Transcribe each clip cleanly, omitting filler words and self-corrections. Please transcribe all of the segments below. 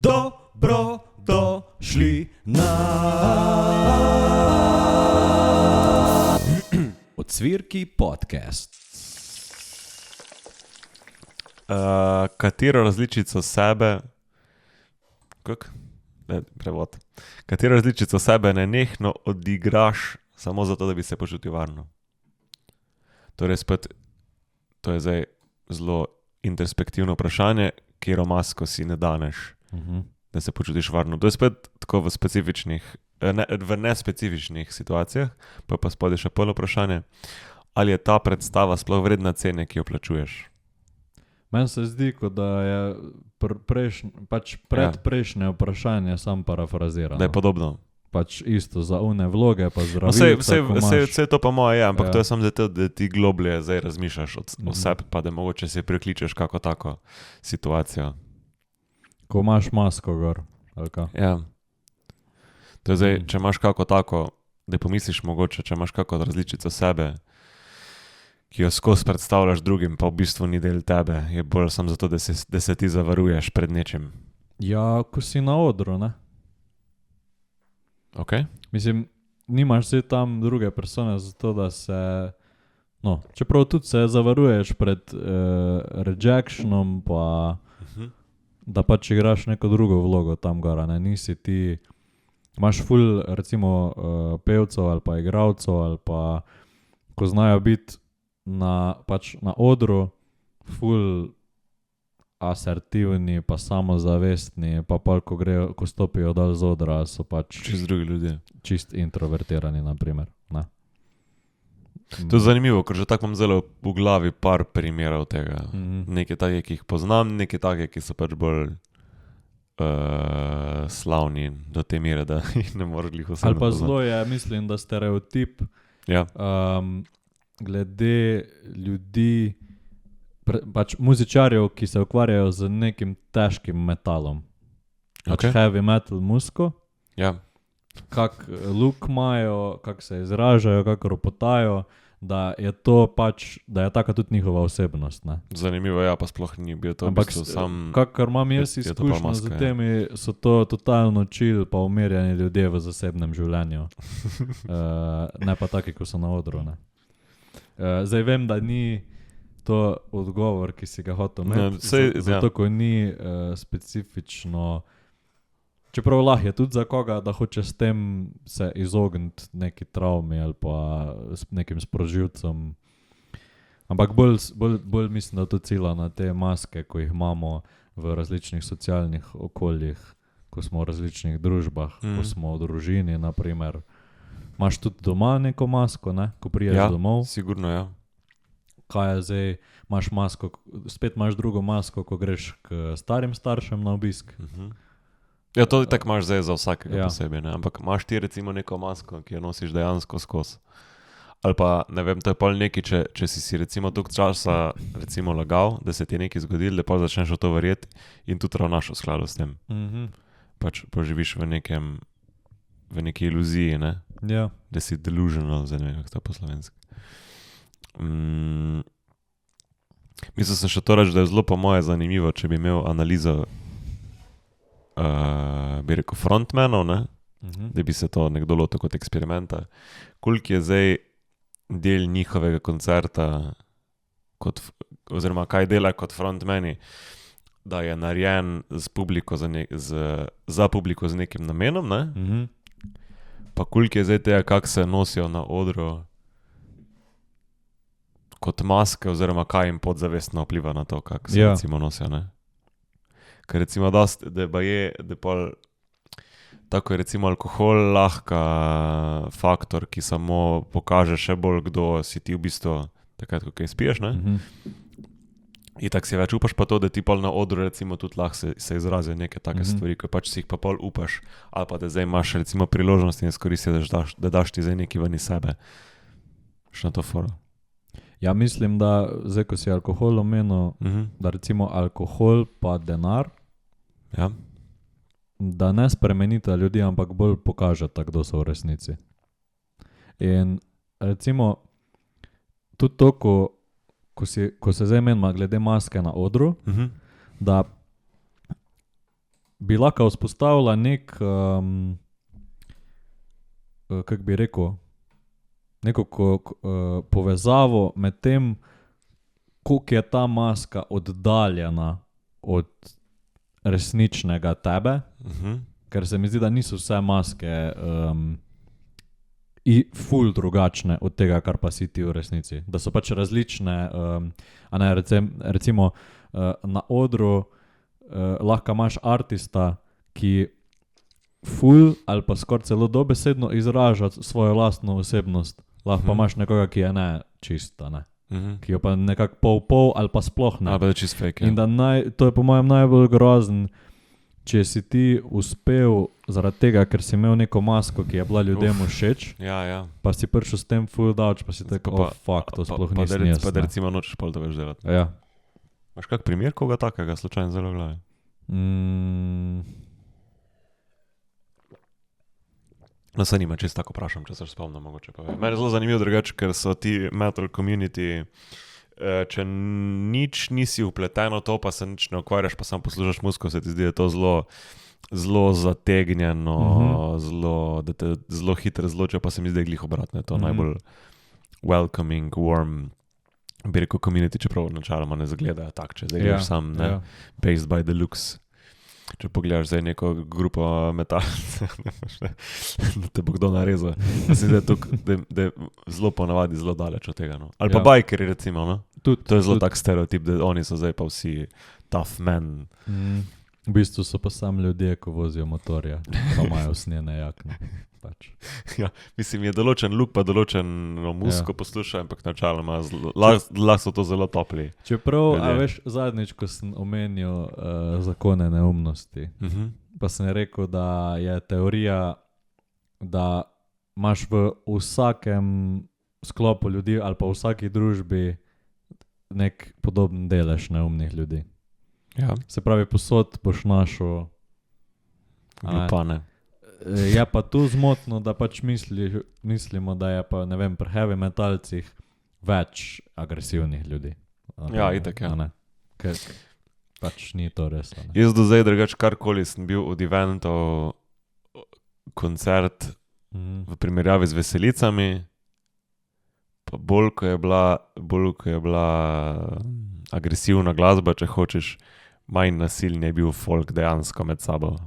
Dobro došli na Odsvirki podcast. Katero različico sebe Katero različico sebe nenehno odigraš samo zato, da bi se počutil varno? Torej spet, to je zdaj zelo introspektivno vprašanje, katero masko si ne daneš, da se počutiš varno. To je spet tako v specifičnih, v nespecifičnih situacijah, pa spodaj še pol vprašanje, ali je ta predstava sploh vredna cene, ki jo plačuješ? Meni se zdi, kot da je predprejšnje vprašanje sam parafrazirano. Da je podobno. Pač isto za une vloge, pa zdravilca, Vse to pa moje je, ampak to je samo zato, da ti globlje zdaj razmišljaš o sebi, pa da mogoče se prekličeš kako tako situacijo. Ko imaš masko gor, ali kaj? Ja. To je zdaj, če imaš kako tako, da pomisliš mogoče, če imaš kako različico sebe, ki jo skozi predstavljaš drugim, pa v bistvu ni del tebe, je bolj samo zato, da se ti zavaruješ pred nečim. Ja, ko si na odru, ne? Ok? Mislim, nimaš si tam druge persone zato, da se... No, čeprav tudi se zavaruješ pred rejectionom, pa da pač igraš neko drugo vlogo tam gora, ne? Nisi ti... Imaš ful, recimo, pevcev ali pa igralcev, ali pa ko znajo biti na odru ful asertivni, pa samozavestni, pa pol, ko stopijo dol z odra, so pač Čist drugi ljudje. čist introvertirani, na primer. Ne. To je zanimivo, ker že tako imam zelo v glavi par primerov tega. Neke take, ki jih poznam, neke take, ki so pač bolj slavni do te mere, da jih ne moreš glih osebno Ali pa poznati. zelo je, mislim, da stereotip Ja. glede ljudi, pač muzičarjev, ki se ukvarjajo z nekim težkim metalom. Pač Ok. heavy metal muziko, Ja. kak look imajo, kak se izražajo, kak ropotajo, da je to pač, da je taka tudi njihova osebnost, ne. Zanimivo, ja, pa sploh ni bil to v Ampak bistvu sam... kakor imam jaz je to pa izkušnjo maska, z ja. temi, so to totalno chill pa umirjeni ljudje v zasebnem življenju. Ne pa taki, ko so na odru, ne. Zdaj vem, da ni to odgovor, ki si ga hotel imeti, zato ko ni specifično, čeprav lahko je tudi za koga, da hoče s tem se izogniti neki travmi ali pa s nekim sprožilcem. Ampak bolj mislim, da to cilja na te maske, ko jih imamo v različnih socialnih okoljih, ko smo v različnih družbah, ko smo v družini, na primer. Imaš tudi doma neko masko, ne? Ko priješ domov. Sigurno, ja. Kaj je zdaj, imaš masko, spet imaš drugo masko, ko greš k starim staršem na obisk. Ja, to tako imaš zdaj za vsakega posebej, ne? Ampak imaš ti recimo neko masko, ki jo nosiš dejansko skozi. Ali pa, ne vem, to je pol neki, če si recimo toliko časa recimo lagal, da se ti je nekaj zgodilo, da pa začneš v to verjeti in tudi ravnaš v skladu s tem. Pač poživiš v neki iluziji, ne? Ja. Da si delusional, zdaj ne vem, kako to po slovenski. Mislil sem še to reči, da je zelo po moje zanimivo, če bi imel analizo bi rekel frontmanov, ne? Da bi se to nekdo lotil kot eksperimenta. Koliko je zdaj del njihovega koncerta, oziroma kaj dela kot frontmani, da je narejen za publiko z nekim namenom, ne? Pa koliko je zdaj tega, kako se nosijo na odru kot maske, oziroma kaj jim podzavestno vpliva na to, kako se recimo nosijo, ne? Ker recimo dosti, da pol tako je recimo alkohol lahko faktor, ki samo pokaže še bolj, kdo si ti v bistvu takrat, ko kaj spiješ, ne? In tako si več upaš pa to, da ti pol na odru recimo tudi lahko se izrazijo neke take stvari, ko pač si jih pa pol upaš, ali pa da zdaj imaš recimo priložnost in izkoristiš, da daš ti zdaj nekaj ven iz sebe. Še na to foro. Ja, mislim, da zdaj, ko si alkohol omenil, da recimo alkohol pa denar, Ja. da ne spremenita ljudi, ampak bolj pokažeta, kdo so v resnici. In recimo tudi to, ko se zdaj menima glede maske na odru, da bi lahko vzpostavila nek, kako bi rekel, neko povezavo med tem, koliko je ta maska oddaljena od resničnega tebe, ker se mi zdi, da niso vse maske ful drugačne od tega, kar pa si ti v resnici. Da so pač različne, a ne, recimo na odru lahko imaš artista, ki ful ali pa skoraj celo dobesedno izraža svojo lastno osebnost. Lahko pa imaš nekoga, ki je ne čista, ne. Ki jo pa nekako pol ali pa sploh ne. Ali pa je čist fake, In da to je po mojem najbolj grozen, če si ti uspel zaradi tega, ker si imel neko masko, ki je bila ljudem všeč, Ja. pa si prišel s tem full dodge, pa si tako, fuck, to sploh nisem jaz. Pa da recimo nočeš pol to več delati. Ja. Imaš kak primer koga takega, slučajno zelo v glavi? No, se nima, čisto tako vprašam, če se spomnim mogoče pa. Meni je zelo zanimivo drugače, ker so ti metal community, če nič nisi vpleten v to, pa se nič ne ukvarjaš, pa samo poslušaš muziko, se ti zdi, da je to zelo zategnjeno, da te zelo hitro zločijo, pa se mi zdi glih obratno. To najbolj welcoming, warm, bi rekel community, čeprav načeloma ne zagledajo tak, če zdaj greš sam, ne, based by the looks. Če pogledaš zdaj neko grupo metalcev, da te bo kdo narezal. Mislim, da je zelo ponavadi zelo daleč od tega. No. Ali pa bikeri recimo. No. To je zelo tak stereotip, da oni so zdaj pa vsi tough men. V bistvu so pa sam ljudje, ko vozijo motorja, pa imajo snene jakne. Pač. Ja, mislim, je določen look, pa določeno muziko poslušajo, ampak načeloma lahko so to zelo topli. Čeprav, a veš, zadnjič, ko sem omenil zakone neumnosti, pa sem rekel, da je teorija, da imaš v vsakem sklopu ljudi ali pa v vsaki družbi nek podoben delež neumnih ljudi. Ja. Se pravi, posod boš našel glupane. Je pa tu zmotno, da pač mislimo, da je pa, ne vem, pri heavy metalcih več agresivnih ljudi. Ja, itak, ja. Ker pač ni to res. Ne? Jaz do zdaj drugače karkoli sem bil od eventov koncert v primerjavi z veselicami, pa bolj, ko je bila agresivna glasba, če hočeš, manj nasilni je bil folk dejansko med sabo.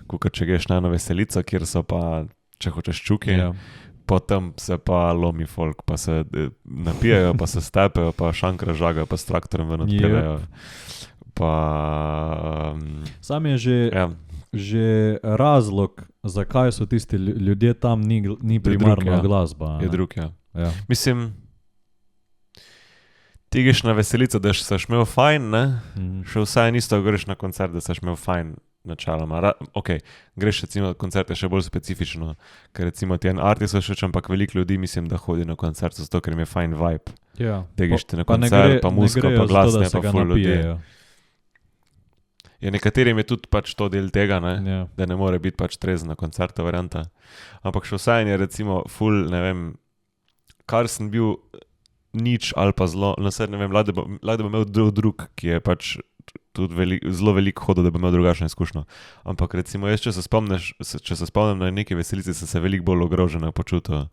Kukor če greš na eno veselico, kjer so pa, če hočeš čuki, potem se pa lomi folk, pa se napijajo, pa se stepejo, pa šankra žagajo, pa s traktorem ven odpeljajo. Pa... Sam je že razlog, zakaj so tisti ljudje tam, ni primarna glasba. Je drug, ja. Mislim, ti greš na veselico, da seš imel fajn, ne? Še vsaj isto greš na koncert, da seš imel fajn. Načeloma. Greš recimo na koncerte še bolj specifično, ker recimo ti en artist všeč, ampak veliko ljudi mislim, da hodi na koncert zato, ker im je fajn vibe. Ja. Da greš ti na koncert, pa muzika, pa glasne, pa ful ljudi. Ja, nekaterim je tudi pač to del tega, ne? Ja. Da ne more biti pač trezen na koncerta varianta. Ampak še vsaj je recimo ful, ne vem, kar sem bil nič ali pa zelo, ne vem, lahko bo imel drug, ki je pač tudi zelo veliko hodil, da bi imel drugačno izkušnjo. Ampak recimo jaz, če se spomnim na neki veselici, sem se veliko bolj ogroženo počutil.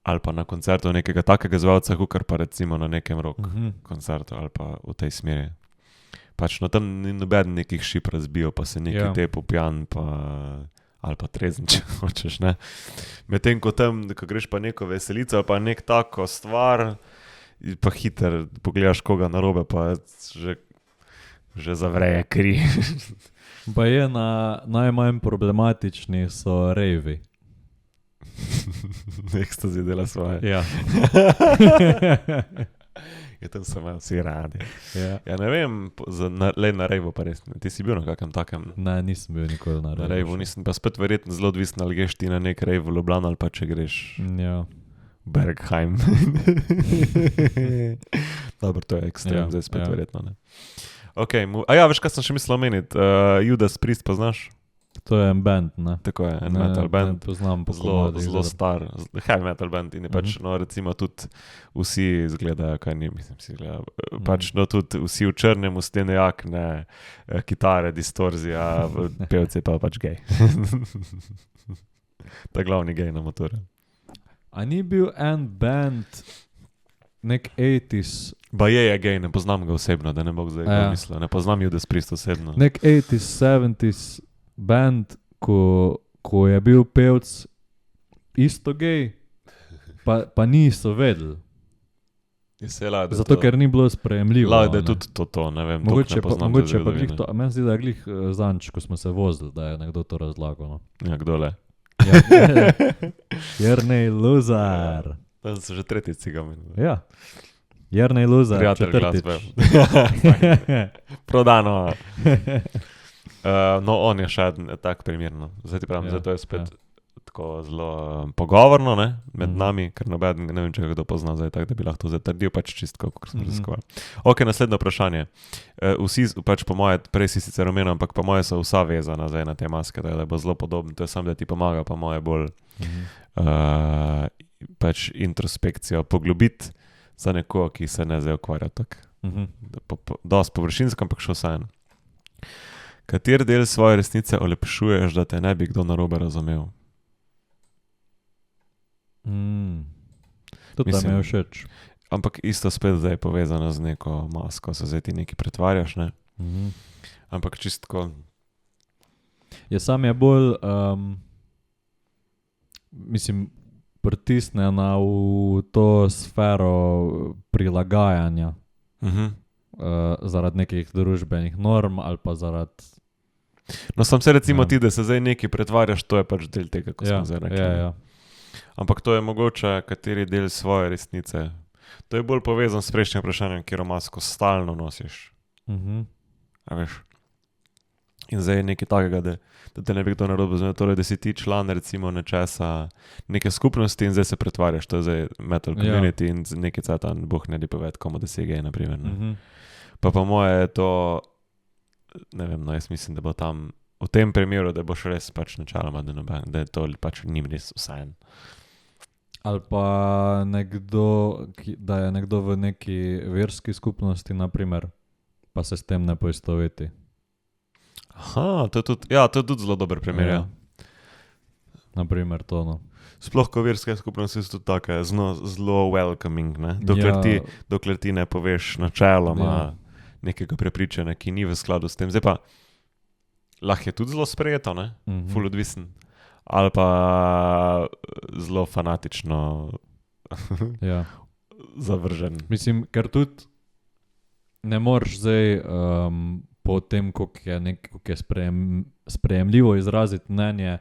Ali pa na koncertu nekega takega zvalca, kakor pa recimo na nekem rock koncertu ali pa v tej smeri. Pač no tam ni noben nekih šip razbijo, pa se neki tepu pijan, pa ali pa trezen, če hočeš, ne. Medtem ko tam, ko greš pa neko veselico ali pa nek tako stvar, pa hiter pogledaš koga narobe, pa že zavreje kri. Pa je najmanj problematični so rejvi. Ekstazi dela svoje. Ja. Je tam so imeli vsi radi. Ja ne vem, le na rejvu pa res. Ti si bil na kakem takem? Ne, nisem bil nikoli na rejvu. Na rejvu nisem, pa spet verjetno zelo odvisno, ali greš ti na nek rejv v Ljubljano ali pa če greš Bergheim. Dobro, to je ekstrem, zdaj spet verjetno, ne. Veš, kaj sem še mislil omeniti? Judas Priest, poznaš? To je en band, ne? Tako je, en metal band. Ne poznam po Zelo, komadih, zelo da- star, heavy metal band in je pač, no recimo tudi vsi izgledajo, kaj ni, mislim, si izgledajo, pač no tudi vsi v črnem, ustene jakne, kitare, distorzija, pevci pa pač gej. Ta glavni gej na motorju. A ni bil en band, nek 80s, Baje je gej, ne poznam ga osebno, da ne bog zdaj Ja. mislil, ne poznam Judas Priest osebno. nek 80s, 70s band, ko je bil pevc isto gej, pa niso vedeli. Zato, ker ni bilo sprejemljivo. Lahko da je ne. tudi to, ne vem, Mogoče ne pa, poznam mogoče te pa glih zgodovine. to, a meni zdi, da je glih zanč, ko smo se vozili, da je nekdo to razlagal. No. Ja, kdo le? Jernej Luzar. To so že tretji cigami. Ja. Jernej Luzar, Prijatelj četrtič. glasbe. Prodano. No, on je še en tak primer. No. Zdaj ti pravim, Ja, zato je spet tako zelo pogovorno, ne, med nami, ker nobeden, ne vem, če ga kdo pozna zdaj tako, da bi lahko to zdaj trdil, pač čistko, kot smo raziskovali. Ok, naslednje vprašanje. Vsi, pač po moje, prej si sicer omenil, ampak po moje so vsa vezana zdaj na te maske, da bo zelo podobno, to je samo, da ti pomaga, po moje bolj pač introspekcijo poglobiti za nekoga, ki se ne zdaj ukvarja tako. Dosti površinsko, ampak še vseeno. Kateri del svoje resnice olepšuješ, da te ne bi kdo narobe razumel? To Mislim- mi je všeč. Ampak isto spet zdaj je povezano z neko masko, se zdaj ti nekaj pretvarjaš, ne? Ampak čistko, Ja, sam je bolj, mislim, pritisnjena v to sfero prilagajanja zaradi nekih družbenih norm ali pa zaradi... no sam se recimo Ja. ti, da se zdaj nekaj pretvarjaš, to je pač del tega, ko smo zdaj rekli. ja. Ampak to je mogoče kateri del svoje resnice. To je bolj povezan s prejšnjim vprašanjem, kjer masko stalno nosiš. A veš? In zdaj je nekaj takega, da te ne bi kdo narobe razumel, torej da si ti član recimo nečesa, neke skupnosti in zdaj se pretvarjaš, to je zdaj metal community in nekaj cajta, boh ne di povedati komu, da si gej, na primer. Pa po moje je to, ne vem, no jaz mislim, da bo tam v tem primeru, da boš res pač načeloma, da je to pač njim res vseeno. Ali pa nekdo, da je nekdo v neki verski skupnosti, naprimer, pa se s tem ne poistoveti. Aha, to je tudi zelo dober primer, ja. Naprimer to, no. Sploh ko verske skupnosti so tudi take, zelo welcoming, ne? Dokler ti ne poveš načeloma nekega prepričanja, ki ni v skladu s tem. Zdaj pa, lahko je tudi zelo sprejeto, ne? Ful odvisen. Ali pa zelo fanatično zavržen. Mislim, ker tudi ne moreš zdaj po tem, koliko je sprejemljivo izraziti mnenje,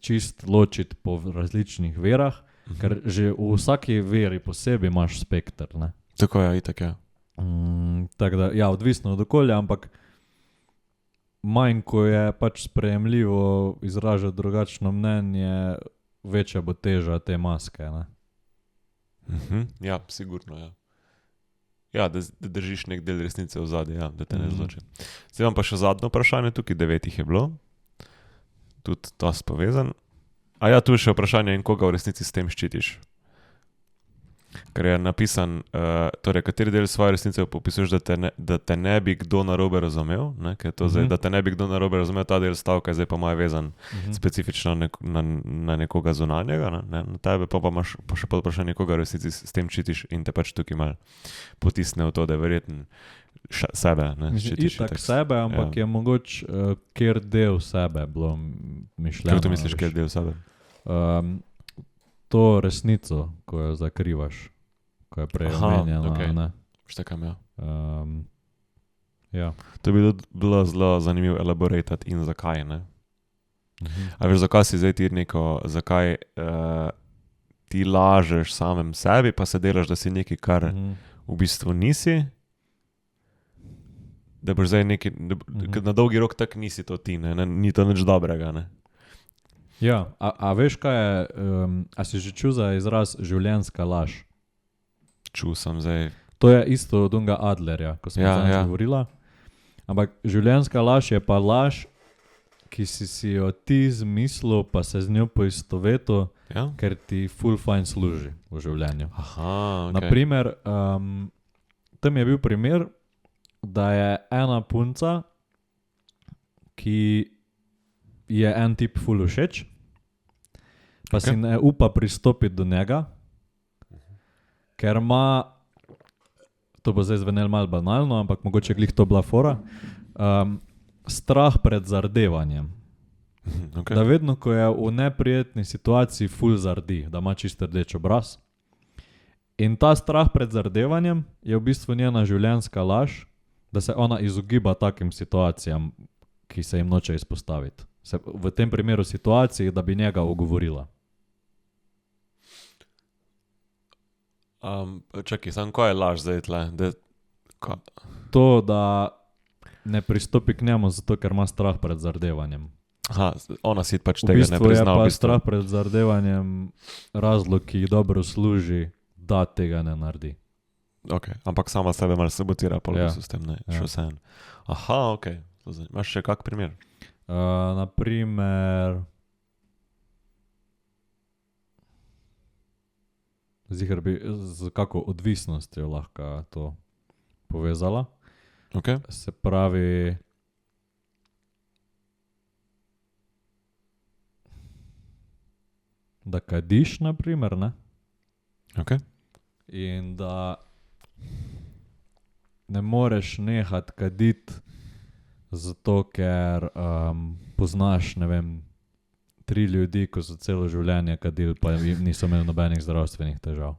čist ločiti po različnih verah, ker že v vsaki veri posebej imaš spekter, ne. Tako je, itak je. Tako da, ja, odvisno od okolja, ampak manj, ko je pač sprejemljivo izražati drugačno mnenje, večja bo teža te maske, ne. Ja, sigurno, ja. Ja, da držiš nek del resnice v zadnji, ja, da te ne zloči. Zdaj imam pa še zadnjo vprašanje, tukaj 9 je bilo. Tudi to s povezan. A ja, tu je še vprašanje, in koga v resnici s tem ščitiš? Ker je napisan, torej, kateri del svoje resnice popisuješ, da te ne bi kdo narobe razumel, ne? Ker je to zdaj, da te ne bi kdo narobe razumel, ta del stavka je zdaj pa moje vezan specifično na nekoga zunanjega, ne? Na tebe pa imaš pa še podvprašanje, koga v resnici s tem ščitiš in te pač tukaj malo potisne v to, da je verjetno sebe, ne, ščitiš. Itak sebe, ampak je mogoč, kjer del sebe bilo mišljeno. Kako to misliš, kjer del sebe? To resnico, ko jo zakrivaš, ko je prej omenjena, okej. ne. Štekam, ja. Ja. To bi bilo zelo zanimivo elaboratati in zakaj, ne? A veš, zakaj si zdaj ti zakaj ti lažeš samem sebi, pa se delaš, da si nekaj, kar v bistvu nisi, da boš zdaj nekaj, na dolgi rok tak nisi to ti, ne? Ni to nič dobrega, ne? Ja, a veš kaj je, a si že čul za izraz življenjska laž? Čul sem zdaj. To je isto od onega Adlerja, ko smo govorila. Ampak življenjska laž je pa laž, ki si jo ti zmislil, pa se z njo poistovetil, Ja? ker ti full fine služi v življenju. Aha, ok. Naprimer, tam je bil primer, da je ena punca, ki je en tip full všeč, pa si ne upa pristopiti do njega, ker ima, to bo zdaj zvenelo malo banalno, ampak mogoče glih to bila fora, strah pred zardevanjem. Okay. Da vedno, ko je v neprijetni situaciji full zardi, da ima čisto rdeč obraz. In ta strah pred zardevanjem je v bistvu njena življenjska laž, da se ona izogiba takim situacijam, ki se jim noče izpostaviti. V tem primeru situaciji, da bi njega ogovorila. Čakaj, samo ko je laž zdaj tle? To, da ne pristopi k njemu, zato ker ima strah pred zardevanjem. Aha, ona si pač V tega bistvu ne prizna. je pa strah pred zardevanjem razlog, ki ji dobro služi, da tega ne naredi. Ok, ampak sama sebe malo sabotira, pa Ja. v s tem ne, Ja. še vseeno. Aha, ok. Imaš še kak primer? Naprimer, ziher bi z kako odvisnostjo lahko to povezala. Ok. Se pravi, da kadiš, naprimer, ne? Ok. In da ne moreš nehati kaditi, zato ker poznaš, ne vem, 3 ljudi, ko so celo življenje kadili, pa niso imeli nobenih zdravstvenih težav.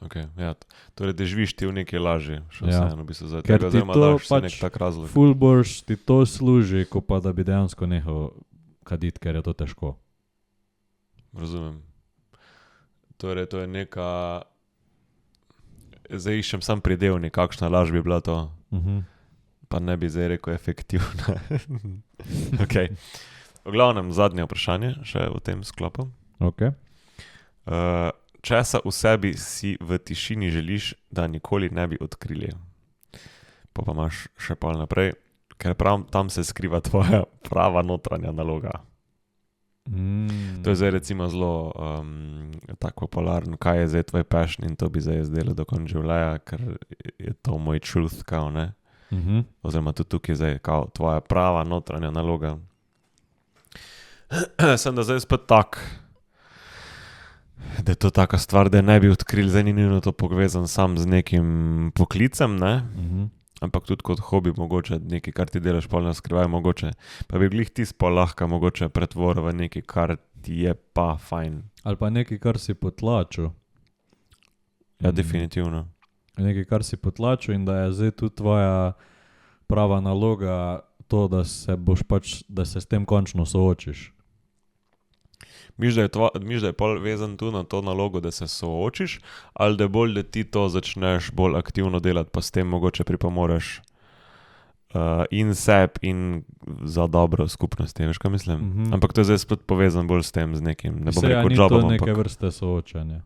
Ok, ja. Torej, da živiš ti v neki laži, še Ja. vseeno, v bistvu za Ker tega ti zdaj to daš pač nek tak razlog. Ful boljš ti to služi, ko pa da bi dejansko nehal kaditi, ker je to težko. Razumem. Torej, to je neka... Zdaj iščem sam pridevnik, kakšna laž bi bila to, pa ne bi zdaj rekel efektivna. Ok. V glavnem, zadnje vprašanje, še v tem sklopu. Ok. Česa v sebi si v tišini želiš, da nikoli ne bi odkrili? Pa imaš še pol naprej, ker prav tam se skriva tvoja prava notranja naloga. To je zdaj recimo zelo tako popularno, kaj je zdaj tvoj passion in to bi zdaj zdelo do konca življenja, ker je to moj truth, kao, ne? Oziroma tudi tukaj zdaj kao tvoja prava notranja naloga. Sem da zdaj spet tak, da je to taka stvar, da ne bi odkrili, zdaj ni nujno to povezan sam z nekim poklicem, ne? Ampak tudi kot hobi mogoče nekaj, kar ti delaš pol na skrivaj mogoče, pa bi glih ti spol lahko mogoče pretvoril v nekaj, kar ti je pa fajn. Ali pa nekaj, kar si potlačil. Ja, definitivno. Nekaj, kar si potlačil in da je zdaj tudi tvoja prava naloga to, da se boš pač, da se s tem končno soočiš. Miš, da je pol vezan tu na to nalogo, da se soočiš, ali da bolj, da ti to začneš bolj aktivno delati, pa s tem mogoče pripomoreš in sebi in za dobro skupnosti, veš, kaj mislim? Ampak to je zdaj spet povezan bolj s tem, z nekim, ne bom rekel jobom, ampak... Ni to neke vrste soočanja.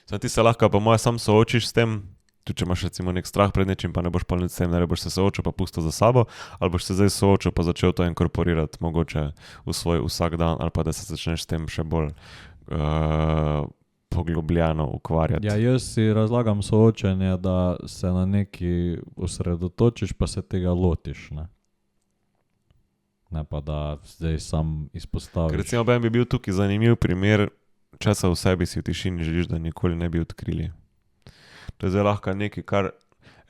Zdaj ti se lahko pa moja sam soočiš s tem, tudi če imaš recimo nek strah pred nečim, pa ne boš pa nič s tem, ne boš se soočil pa pustil za sabo, ali boš se zdaj soočil pa začel to inkorporirati mogoče v svoj vsak dan, ali pa da se začneš s tem še bolj poglobljeno ukvarjati. Ja, jaz si razlagam soočenje, da se na neki osredotočiš, pa se tega lotiš, ne? Ne pa da zdaj sam izpostaviš. Ker recimo bi bil tukaj zanimiv primer, česa v sebi si v tišini želiš, da nikoli ne bi odkrili. To je zdaj lahko nekaj, kar,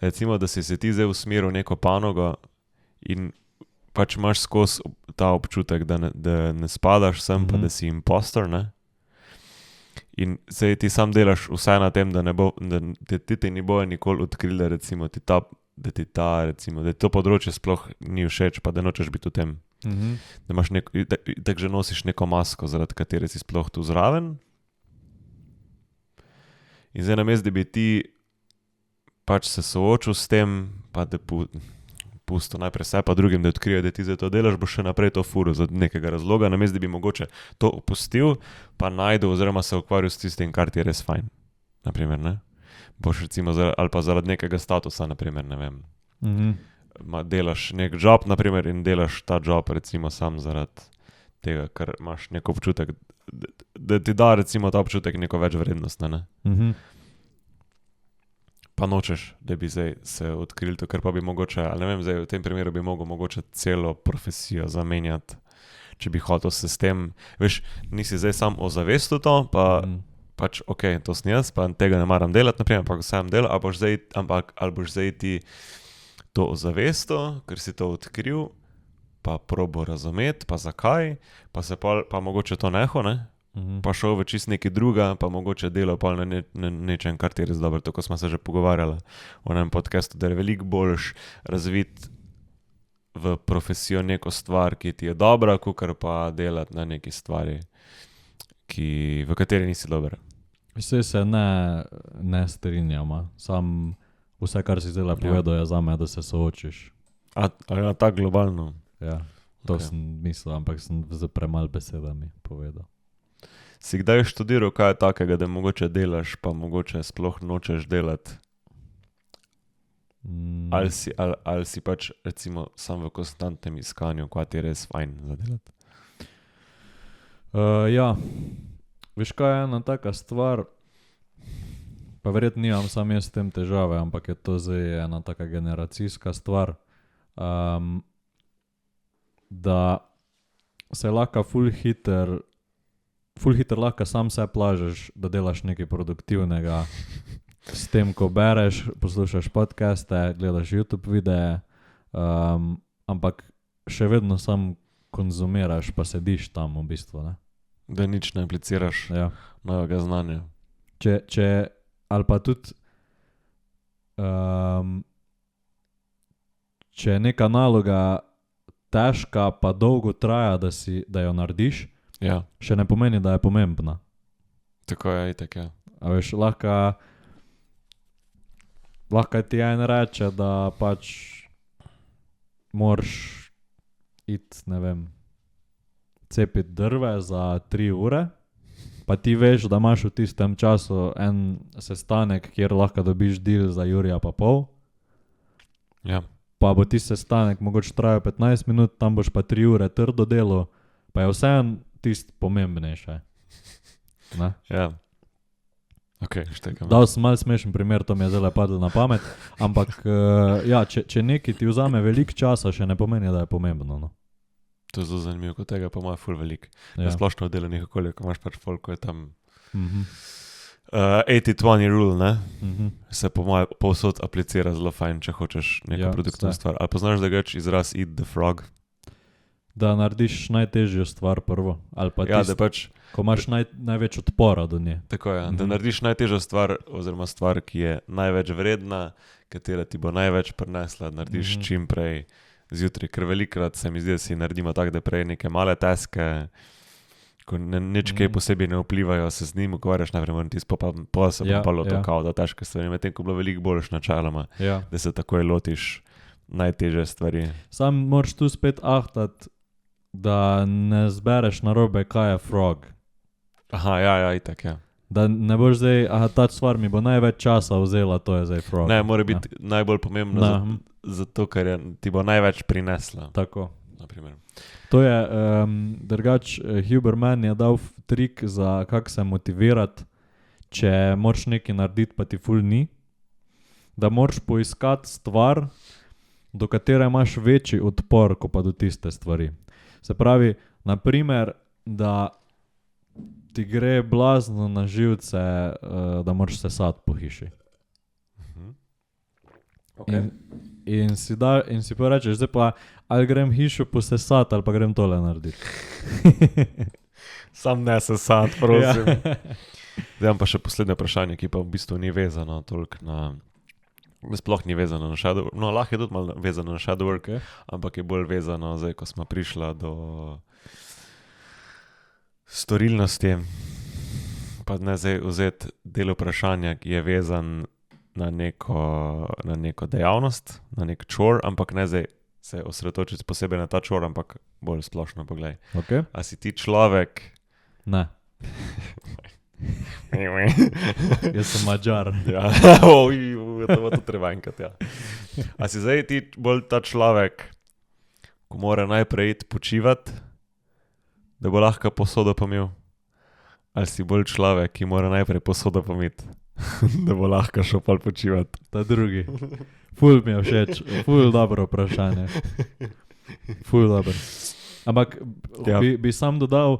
recimo, da si se ti zdaj usmeril v neko panogo in pač imaš skozi ta občutek, da ne spadaš sem, pa da si impostor, ne? In se ti sam delaš vsaj na tem, da ti ne bojo nikoli odkrili, recimo, da ti to področje sploh ni všeč, pa da nočeš biti v tem. Da imaš tako že nosiš neko masko, zaradi katere si sploh tu zraven. In zdaj namesto, da bi ti pač se soočil s tem, pa da pustil najprej sebe, pa drugim, da odkrijejo, da ti zdaj to delaš, boš še naprej to furil za nekega razloga, namesto, da bi mogoče to opustil, pa najdel oziroma se ukvarjal s tistim, kar ti je res fajn. Naprimer, ne? Boš recimo, ali pa zaradi nekega statusa, naprimer, ne vem. delaš nek job, naprimer, in delaš ta job recimo sam zaradi tega, ker imaš nek občutek, da ti da recimo ta občutek neko več vrednost, ne? Pa nočeš, da bi zdaj se odkrili to, ker pa bi mogoče, ali ne vem, zdaj v tem primeru bi mogel mogoče celo profesijo zamenjati, če bi hotel se s tem, veš, nisi zdaj sam ozavestil to, pa pač ok, to sem jaz, pa tega ne maram delati, naprimer, pa ko sam delam, ali boš zdaj ti to ozavestil, ker si to odkril, pa probo razumeti, pa zakaj, pa mogoče to neho, ne? Pa šel v čist nekaj druga, pa mogoče delal pa na nečem, kar ti je res dobro, tako smo se že pogovarjali v enem podcastu, da je veliko boljš razviti v profesijo neko stvar, ki ti je dobra, kakor pa delati na neki stvari, v kateri nisi dober. Vse se ne strinjamo, sam vse, kar si zdaj povedal, je zame, da se soočiš. A ja, tako globalno? Ja, to sem mislil, ampak sem z premalo besedami povedal. Si kdaj študiral kaj takega, da mogoče delaš, pa mogoče sploh nočeš delati? Ali si pač recimo sam v konstantnem iskanju, kaj ti je res fajn za delati? Ja, veš kaj je ena taka stvar, pa verjetno nimam sam jaz s tem težave, ampak je to zdaj ena taka generacijska stvar, da se lahko ful hitro lahko sam se plažeš, da delaš nekaj produktivnega s tem, ko bereš, poslušaš podcaste, gledaš YouTube videe, ampak še vedno sam konzumiraš, pa sediš tam v bistvu, ne? Da nič ne apliciraš novega znanja. Ali pa tudi, če je neka naloga težka, pa dolgo traja, da jo narediš, še ne pomeni, da je pomembna. Tako je, itak je. A veš, lahko ti en reče, da pač moraš iti, ne vem, cepiti drve za 3 ure, pa ti veš, da imaš v tistem času en sestanek, kjer lahko dobiš deal za 1,5 ure. Ja. Pa bo ti sestanek mogoče trajal 15 minut, tam boš pa 3 ure trdo delo, pa je vseeno tisto pomembnejše. Ne? Ja. Ok, štekam. Dal sem malo smešen primer, to mi je zdaj padlo na pamet, ampak ja, če nekaj ti vzame veliko časa, še ne pomeni, da je pomembno. No? To je zelo zanimivo, kot tega pa ima ful veliko. Ja. Splošno v delanih okoljih, ko imaš pač folk, ko je tam 80-20 rule, ne? Se po moje povsod aplicira zelo fajn, če hočeš neko produktivno stvar. Ali poznaš, da gač izraz eat the frog? Da narediš najtežjo stvar prvo, ali pa da pač, ko imaš največ odpora do nje. Tako je, da narediš najtežjo stvar, oziroma stvar, ki je največ vredna, katera ti bo največ prinesla, narediš čim prej zjutraj, ker velikokrat se mi zdi, da si naredimo tako, da prej neke male taske, ko nič kaj posebej ne vplivajo, se z njim ukvarjaš, najprej ti pa se popalo to kao, da težke stvari, medtem ko bilo veliko boljš načeloma, da se takoj lotiš najtežje stvari. Sam moraš tu spet ahtati, da ne zbereš narobe, kaj je frog. Aha, ja, itak, ja. Da ne boš zdaj, ta stvar mi bo največ časa vzela, to je zdaj frog. Ne, mora biti najbolj pomembno zato, ker ti bo največ prinesla. Tako. Naprimer. To je, drugač, Huberman je dal trik za kako se motivirati, če moraš nekaj narediti, pa ti ful ni, da moraš poiskati stvar, do katere imaš večji odpor, ko pa do tiste stvari. Se pravi, naprimer, da ti gre blazno na živce, da moraš sesati po hiši. Okay. In si pa rečeš, zdaj pa ali grem hišo posesati, ali pa grem tole narediti. Sam ne sesati, prosim. Zdaj imam pa še poslednje vprašanje, ki pa v bistvu ni vezano toliko na... Sploh ni vezano na shadow work, no lahko je tudi malo vezano na shadow work, ampak je bolj vezano zdaj, ko smo prišla do storilnosti, pa ne zdaj vzeti del vprašanja, ki je vezan na neko dejavnost, na nek čor, ampak ne zdaj se osredotočiti posebej na ta čor, ampak bolj splošno poglej. Okay. A si ti človek? Ne. Jaz sem Mađar. Ja, to bo to treba enkrat, ja. A si zdaj ti bolj ta človek, ko mora najprej iti počivati, da bo lahko posodo pomil? Ali si bolj človek, ki mora najprej posodo pomiti, da bo lahko šel pol počivati? Ta drugi. Ful mi je všeč, ful dobro vprašanje. Ful dobro. Ampak Ja. bi sam dodal,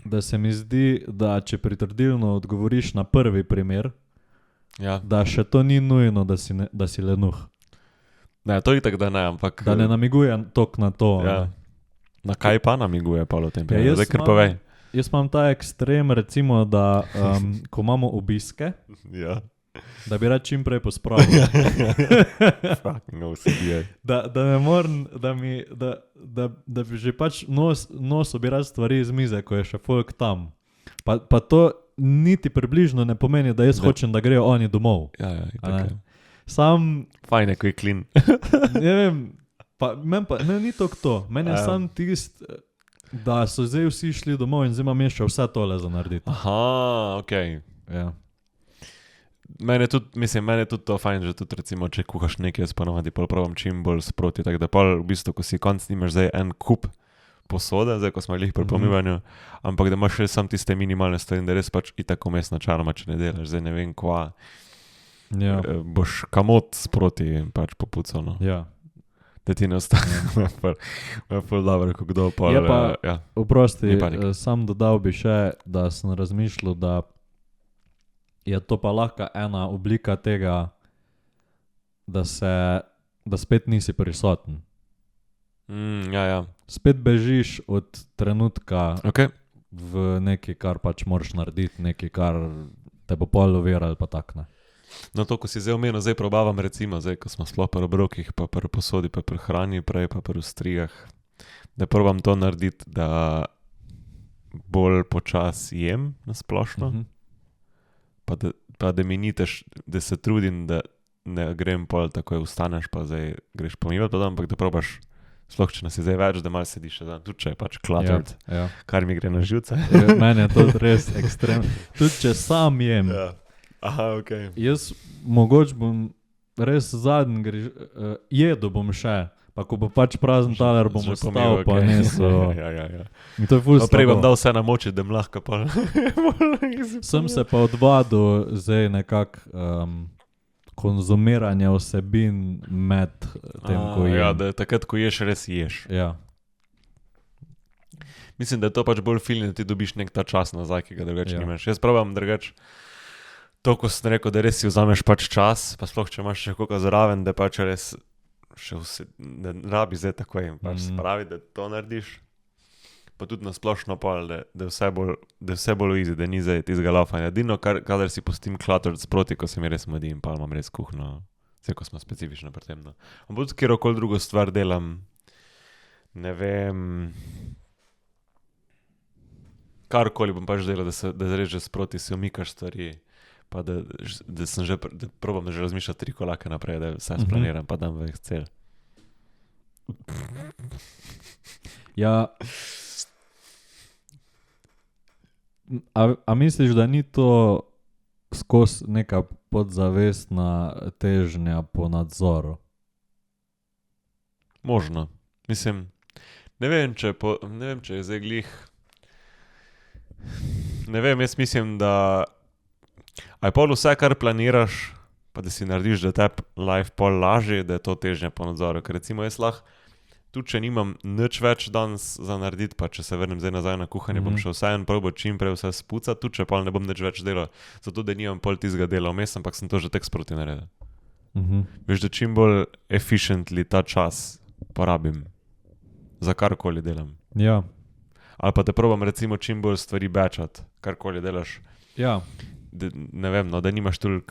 da se mi zdi, da če pritrdilno odgovoriš na prvi primer, Ja. da še to ni nujno, da si lenuh. Ne, to je tako, da ne, ampak... Da ne namiguje tok na to. Ja. Ne. Na kaj pa namiguje pa v tem Ja, primeru? jaz Zdaj kar imam- povej. Jaz imam ta ekstrem, recimo, da ko imamo obiske, Ja. da bi rad čim prej pospravil. Fucking OCD. Da ne morem, da bi že pač nosil bi rad stvari iz mize, ko je še folk tam. Pa to niti približno ne pomeni, da jaz Ne. hočem, da grejo oni domov. Ja, ja, A ne? itak je. Sam, Fajn je, ko je clean. ne vem, meni pa ne, ni to. Meni je Ja. sam tist, da so zdaj vsi šli domov in zdaj imam še vse tole za narediti. Aha, okej. Ja. Mene je tudi to fajn, že tudi recimo, če kuhaš nekaj, jaz ponovadi pol probam čim bolj sproti, tako da pol v bistvu, ko si konc nimaš zdaj en kup posode, zdaj ko smo jih pri pomivanju, ampak da imaš še sam tiste minimalne stvari, da res pač itak vmes načeloma, če ne delaš, zdaj ne vem kva, Ja. boš kamot sproti pač popucal, no. Ja. Da ti ne ostane, pol dobro, ko kdo pol, Je pa- ja. Oprosti, Ni panike. sam dodal bi še, da sem razmišljal, da je to pa lahko ena oblika tega, da spet nisi prisoten. Ja, ja. Spet bežiš od trenutka Ok, v nekaj, kar pač moraš narediti, nekaj, kar te bo pol uverali, pa tak ne. no to, ko si zdaj omenil, zdaj probavam recimo, zdaj ko smo sploh pri obrokih, pa pri posodi, pa pri hrani, prej pa pri strigah, da probam to narediti, da bolj počas jem na splošno, Mhm. pa da mi ni da se trudim, da ne grem pol takoj vstaneš, pa zdaj greš pomivati, ampak da probaš, sploh če nas je zdaj več, da malo sediš še dan, tudi če je pač cluttered, Ja. kar mi gre na živce. Meni je to res ekstremno. Tudi če sam jem, Ja. Aha, ok. jaz mogoče bom res zadnji, jedel bom še, pa ko bo pač prazen taler, bom Že ostal, pomival, pa okej. nesel. Ja. In to je ful Pa prej bom slabo. dal vse namočiti, da lahko pa... Sem se pa odvadil zdaj nekako konzumiranje vsebin med tem, ko jem. Ja, da takrat, ko ješ, res ješ. Ja. Mislim, da je to pač bolj feeling, da ti dobiš nek ta čas nazaj, ki ga drugače Ja. nimaš. Jaz probam drugače to, ko sem rekel, da res si vzameš pač čas, pa sploh, če imaš še koga zraven, da pač res še vse, ne rabi zdaj takoj pač spravi, da to narediš. Pa tudi na splošno pol, da je vse bolj easy, da ni zdaj tistega laufanja. Edino, kadar si pustim cluttered sproti, ko se mi res mudi in pa imam res kuhno, vse ko smo specifično pri tem. No. Ampak tudi kjerokoli drugo stvar delam, ne vem, karkoli bom pač delal, da res že sproti si omikaš stvari, pa da sem že, da probam že razmišljati 3 korake naprej, da vse splaniram, pa dam v Excel. Ja. A misliš, da ni to skozi neka podzavestna težnja po nadzoru? Možno. Mislim, ne vem, če je zdaj glih. Ne vem, jaz mislim, da aj pol vse, kar planiraš, pa da si narediš, da te life pol lažje, da je to težnja po nadzoru. Ker recimo jaz lahko, tudi če nimam nič več danes za narediti, pa če se vrnem zdaj nazaj na kuhanje, bom še vseeno probal čim prej vse spucati, tudi če pol ne bom nič več delal, zato da nimam pol tistega dela vmes, ampak sem to že tek sproti naredil. Veš, da čim bolj efficiently ta čas porabim za karkoli delam. Ja. Ali pa da probam recimo čim bolj stvari batchati, karkoli delaš. Ja. Ne vem, no, da nimaš toliko,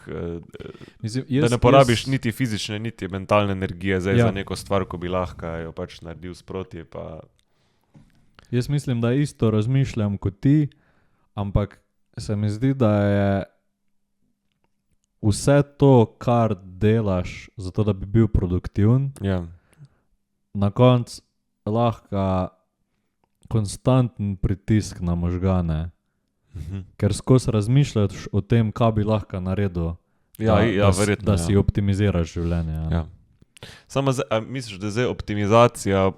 Mislim, da ne porabiš niti fizične, niti mentalne energije za neko stvar, ko bi lahko jo pač naredil sproti. Pa... Jaz mislim, da isto razmišljam kot ti, ampak se mi zdi, da je vse to, kar delaš, zato da bi bil produktiven, Ja. na koncu lahko konstanten pritisk na možgane ker skozi razmišljaš o tem, kaj bi lahko naredil, verjetno. da si optimiziraš življenje. Ja. Samo misliš, da je zdaj optimizacija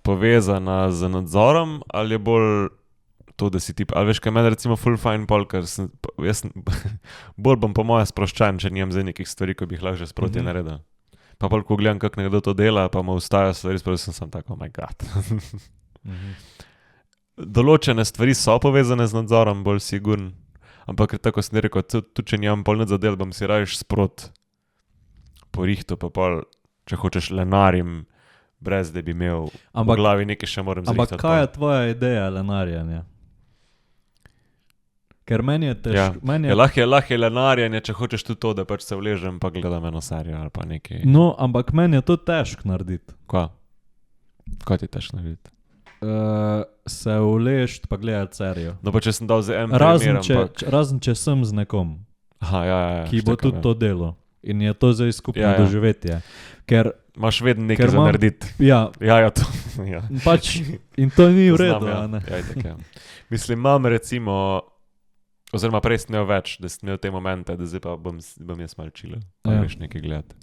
povezana z nadzorom ali je bolj to, da si ali veš, kaj meni recimo full fine pol, ker jaz bolj bom po moje sproščen, če nimam zdaj nekih stvari, ko bi jih lahko že sproti naredil. Pa pol, ko gledam, kako nekdo to dela, pa mu ustaja stvari, sproti sem tako, oh my god. Določene stvari so povezane z nadzorom, bolj sigurn, ampak tako sem rekel, tudi če nimam pol nad zadel, bom si rajš sprot porihto, pa pol, če hočeš lenarim, brez da bi imel v glavi nekaj še moram zrihtati. Ampak kaj je tvoja ideja lenarjanja? Ker meni je težko. Lahko je lenarjanje, če hočeš tudi to, da pač se vležem, pa gledam eno serijo ali pa nekaj. No, ampak meni je to težko narediti. Kaj ti je težko narediti? Se vležiti pa gledati serijo. No pa če sem dal za en primer. Razen če sem z nekom, ki bo tudi to delo. In je to zdaj skupno doživetje. Ker imaš vedno nekaj za narediti. Ja, to. Pač, in to ni v redu. Mislim, imam recimo, oziroma prej sem imel več, da sem imel te momente, da zdaj pa bom jaz malo čilil, pa greš nekaj gledati.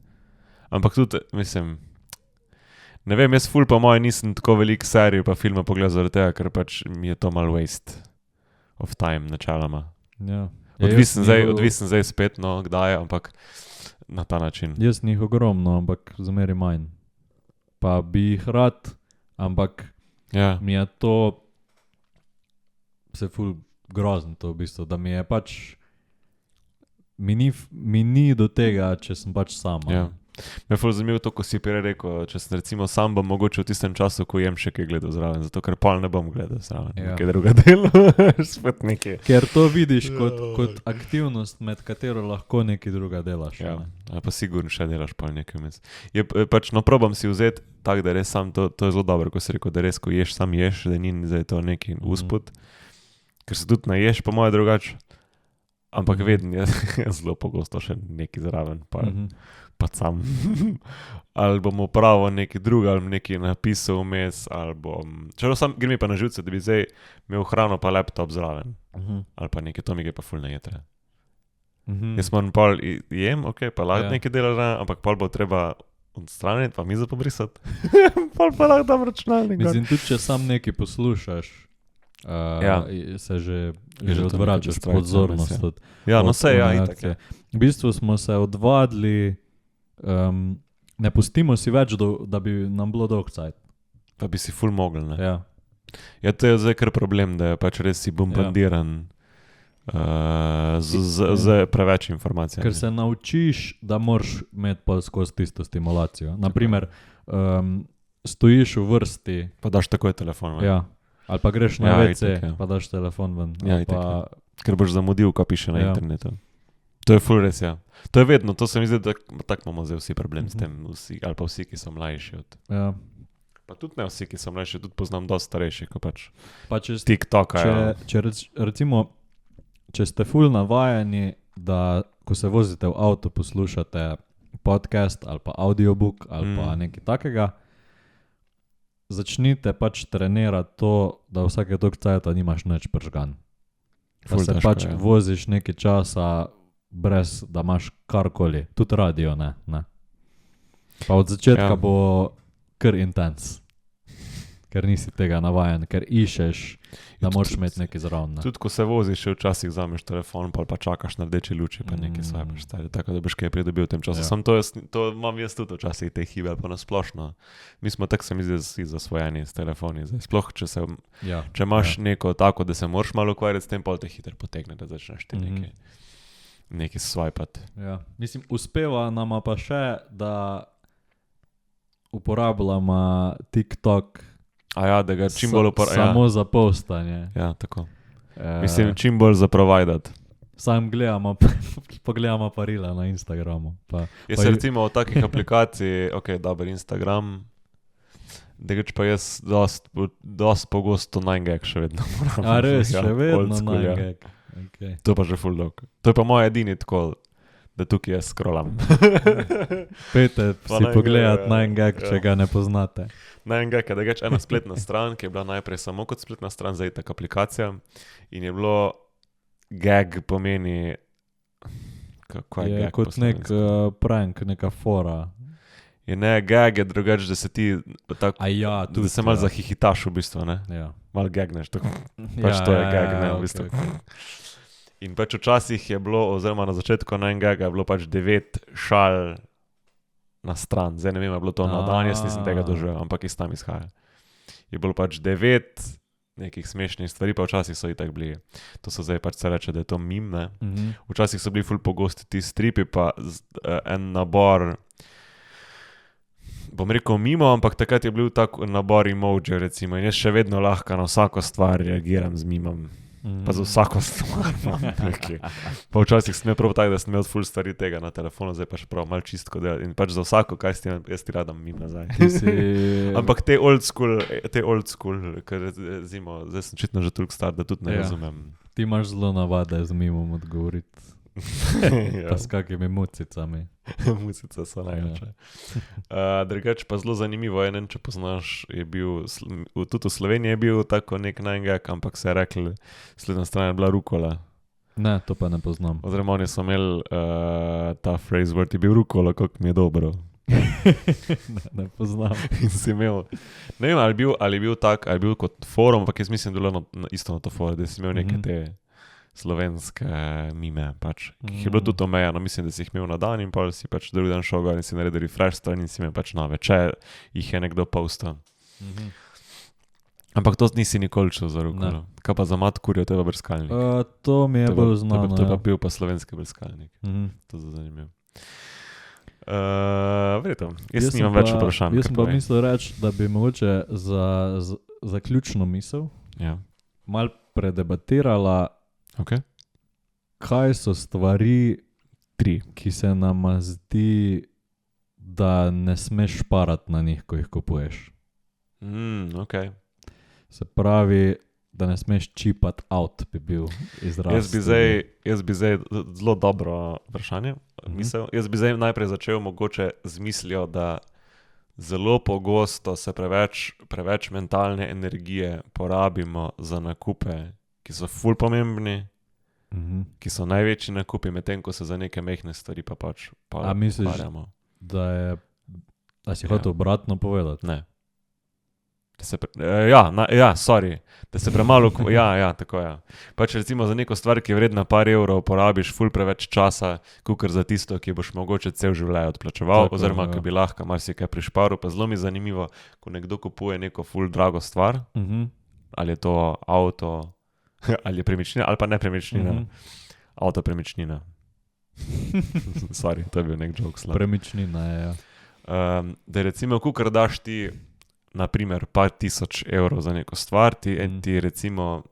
Ampak tudi, mislim, ne vem, jaz ful po moje nisem tako velik serij pa filma pogledal zaradi tega, ker pač mi je to malo waste of time načeloma. Odvisen zdaj spet, no, kdaj, ampak na ta način. Jaz njih ogromno, ampak zameri manj. Pa bi jih rad, ampak mi je to se ful grozno to v bistvu, da mi je pač mi ni do tega, če sem pač sama. Me je ful zanimivo to, ko si prej rekel, če sem recimo sam bom mogoče v tistem času, ko jem še kaj gledal zraven, zato ker pol ne bom gledal zraven, nekaj druga delo, spet nekaj. Ker to vidiš kot aktivnost, med katero lahko nekaj druga delaš. Pa sigurno še delaš pol nekaj vmes. Pač, no, probam si vzeti tak, da res sam, to je zelo dobro, ko si rekel, da res, ko ješ, sam ješ, da ni zdaj to neki usput, ker se tudi naješ, po moje drugače, ampak vedno je zelo pogosto še nekaj zraven, pa sam. Ali bom upravil nekaj druga, ali nekaj napisal vmes, ali bom... Čeprav sam gre mi pa na živce, da bi zdaj imel hrano pa laptop zraven. Ali pa nekaj, to mi gre pa ful na jetre. Jaz moram pol jem, pa lahko nekaj dela zraven, ampak pol bo treba odstraniti, pa mizo pobrisati. Pol pa lahko dam računalnik. Mislim, tudi če sam nekaj poslušaš, se že odvračaš pozornost. No se itak. V bistvu smo se odvadili, ne pustimo si več, da bi nam bilo dolg cajt. Pa bi si ful mogel, ne? To je zdaj kar problem, da je pač res si bombardiran z preveč informacijami. Ker se naučiš, da moraš imeti pa skozi tisto stimulacijo. Naprimer, stojiš v vrsti. Pa daš takoj telefon ven. Ali pa greš na WC, pa daš telefon ven. Ker boš zamudil, ko piše na internetu. To je ful res, To je vedno, to se mi zdi, da tako imamo zdaj vsi problem s tem, ali pa vsi, ki so mlajši od... Pa tudi ne vsi, ki so mlajši, tudi poznam dosti starejši, ko pač TikToka. Recimo, če ste ful navajeni, da ko se vozite v avto, poslušate podcast ali pa audiobook ali pa nekaj takega, začnite pač trenirati to, da vsake toliko cajta nimaš nič pržgan. Da se pač voziš nekaj časa brez, da imaš karkoli. Tudi radio, ne. Pa od začetka bo kar intens. Ker nisi tega navajen, ker išeš, da moraš imeti nekaj zraven. Tudi ko se voziš, še včasih vzameš telefon, pa čakaš na rdeči luči, pa nekaj svajpaš stari, tako da boš kaj pridobil v tem času. Sam to imam jaz tudi včasih te hibe, pa nasplošno. Mi smo tako se mi zdi zasvojeni s telefoni. Sploh, če imaš neko tako, da se moraš malo ukvarjati s tem, pa te hitro potegne, da začneš ti nekaj svajpati. Mislim, uspeva nama pa še, da uporabljamo TikTok da ga čim bolj samo za postanje. Tako. Mislim, čim bolj za providati. Sam pogledamo parila na Instagramu. Jaz recimo od takih aplikacij, dober Instagram, Degač pa jaz dost pogosto 9gag še vedno moram. Res, še vedno 9gag. To pa že ful dolg. To je pa moj edini tako, da tukaj jaz scrollam. Pejte Pa si naj pogledati gre, na en gag, ja. če ga ne poznate. Na en gag, da je ena spletna stran, ki je bila najprej samo kot spletna stran, zdaj tak aplikacija in je bilo gag pomeni, kako je Je gag po kot nek slovensko? prank, neka fora. Je ne, gag je drugače, da se ti tako, A ja, da se malo zahihitaš v bistvu, ne? Ja. Malo gagneš, tako. Pač to je gag, ne, v bistvu. In pač včasih je bilo, oziroma na začetku na en gaga je bilo pač 9 šal na stran. Zdaj ne vem, je bilo to na dan, jaz nisem tega doživel, ampak iz tam izhaja. Je bilo pač 9 nekih smešnih stvari, pa včasih so i tak bili. To so zdaj pač se reče, da je to meme, ne. Včasih so bili ful pogosti ti stripi, pa en nabor, bom rekel mimo, ampak takrat je bil tak nabor emoji, recimo, in jaz še vedno lahko na vsako stvar reagiram z mimom. Pa za vsako stvar imam nekaj. Pa včasih sem imel prav tako, da sem imel ful stvari tega na telefonu, zdaj pa še prav malo čistko delati. In pač za vsako, kaj si imel, jaz ti radam mim nazaj. Ampak te old school, ker zimo, zdaj sem očitno že toliko star, da tudi ne razumem. Ti imaš zelo navade z mimom odgovoriti. Pa s kakimi mucicami. Mucice so največje. Drugače pa zelo zanimivo je, ne, če poznaš, je bil, tudi v Sloveniji je bil tako nek najengak, ampak se je rekli, sledna stran je bila rukola. Ne, to pa ne poznam. Oziroma oni so imeli ta phrase word je bil rukola, kako mi je dobro. ne poznam. In si imel, ne vem, ali je bil tak, ali je bil kot forum, ampak jaz mislim, da je bilo isto na to forum, da si imel neke te slovenske mime, pač, ki jih je bilo tudi omejeno, mislim, da si jih imel na dan in pa si pač drugi dan šel gor in si naredil refresh stran in si imel pač nove, če jih je nekdo postal. Ampak to nisi nikoli čul za rukolo. Kaj pa za mat kurjo, to je pa brskalnik. To mi je bolj znano. To je pa bil pa slovenski brskalnik. To je zanimivo. Verjetno, jaz nimam več vprašanj. Jaz sem pa mislil reči, da bi mogoče za zaključno misel malo predebatirala, kaj so stvari, ki se nam zdi, da ne smeš šparati na njih, ko jih kupuješ. Se pravi, da ne smeš čipati out, bi bil izraz. Jaz bi zdaj zelo dobro vprašanje misel. Jaz bi zdaj najprej začel mogoče z mislijo, da zelo pogosto se preveč mentalne energije porabimo za nakupe, ki so ful pomembni, ki so največji nakupi, medtem ko se za neke mehne stvari pa pač A misliš, parjamo. da si hotel obratno povedati? Ne. Sorry, da se premalo, tako je. Pač recimo za neko stvar, ki je vredna par evrov, porabiš ful preveč časa, kakor za tisto, ki boš mogoče cel življenje odplačeval, tako, oziroma ki bi lahko marsikaj prišparil, pa zelo mi je zanimivo, ko nekdo kupuje neko ful drago stvar, ali je to avto, ali je premičnina, ali pa nepremičnina, avto premičnina. Sorry, to je bil nek joke slab. Premičnina je, ja. Da recimo, kakor daš ti naprimer par tisoč evrov za neko stvar, ti recimo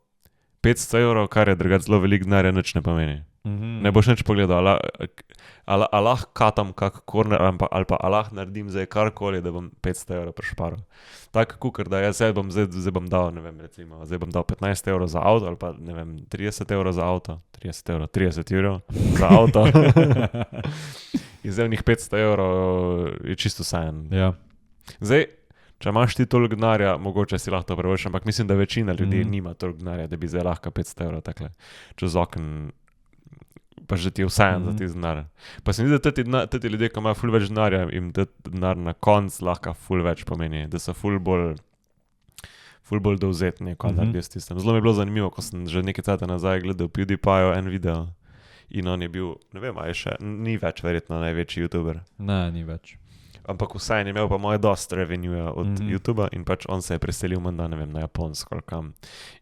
500 evrov, kar je drugače zelo veliko denarja, nič ne pomeni. Ne boš nič pogledal, ali lahko katam kak korner, ali pa lahko naredim zdaj karkoli, da bom 500 evrov prišparil. Tako kukor, da jaz zdaj bom dal, ne vem, recimo, zdaj bom dal 15 evrov za avto, ali pa ne vem, 30 evrov za avto, 30 evrov za avto. In zdaj v njih 500 evrov je čisto vseeno. Ja. Zdaj, če imaš ti toliko denarja, mogoče si lahko to privoščiš, ampak mislim, da večina ljudi nima toliko denarja, da bi zdaj lahko 500 evrov takle čez okno, pa že ti je vseeno za ti denar. Pa se mi zdi, da ti ljudje, ki imajo ful več denarja, jim denar na konc lahko ful več pomeni, da so ful bolj dovzetni, ko naredijo s tistem. Zelo mi je bilo zanimivo, ko sem že nekaj cajta nazaj gledal PewDiePie en video in on je bil, ne vem, a je še, ni več verjetno največji youtuber. Ne, ni več. Ampak vseeno je imel pa moje dost revenue od YouTuba in pač on se je preselil menda, ne vem, na Japonsko ali kam.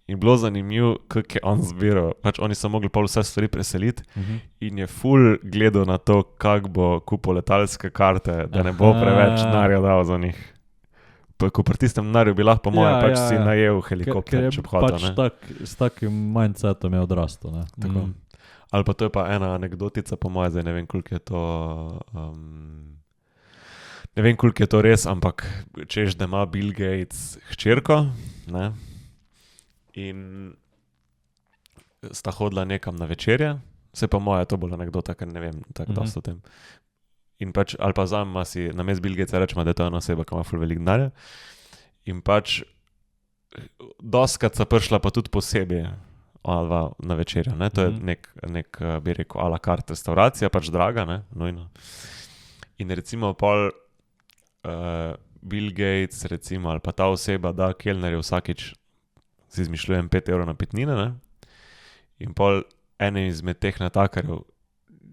In bilo zanimivo, kako je on zbiral. Pač oni so mogli pol vse stvari preseliti in je ful gledal na to, kako bo kupil letalske karte, da ne bo preveč denarja dal za njih. Pa ko pri tistem denarju bi lahko po moje pač si najel helikopter, če bi hotel, ne? Pač s takim mindsetom je odrastel, ne? Tako. Ali pa to je pa ena anekdotica po moje, zdaj ne vem, koliko je to... Ne vem, koliko je to res, ampak češ, da ima Bill Gates hčerko, ne? In sta hodila nekam na večerje Se pa moja, to bolj anekdota, ker ne vem tako dosto o tem. In pač, ali pa zame si na mest Bill Gatesa rečemo, da je to ena oseba, ki ima ful veliko denarja. In pač doskrat sta prišla pa tudi posebej ona dva na večerjo, ne? To je nek bi rekel, a la carte restauracija, pač draga, ne? Nujno. In recimo pol Bill Gates, recimo, ali pa ta oseba da kelnerju vsakič, si izmišljujem 5 evrov na pitnine, ne? In pol ene izmed teh natakarjev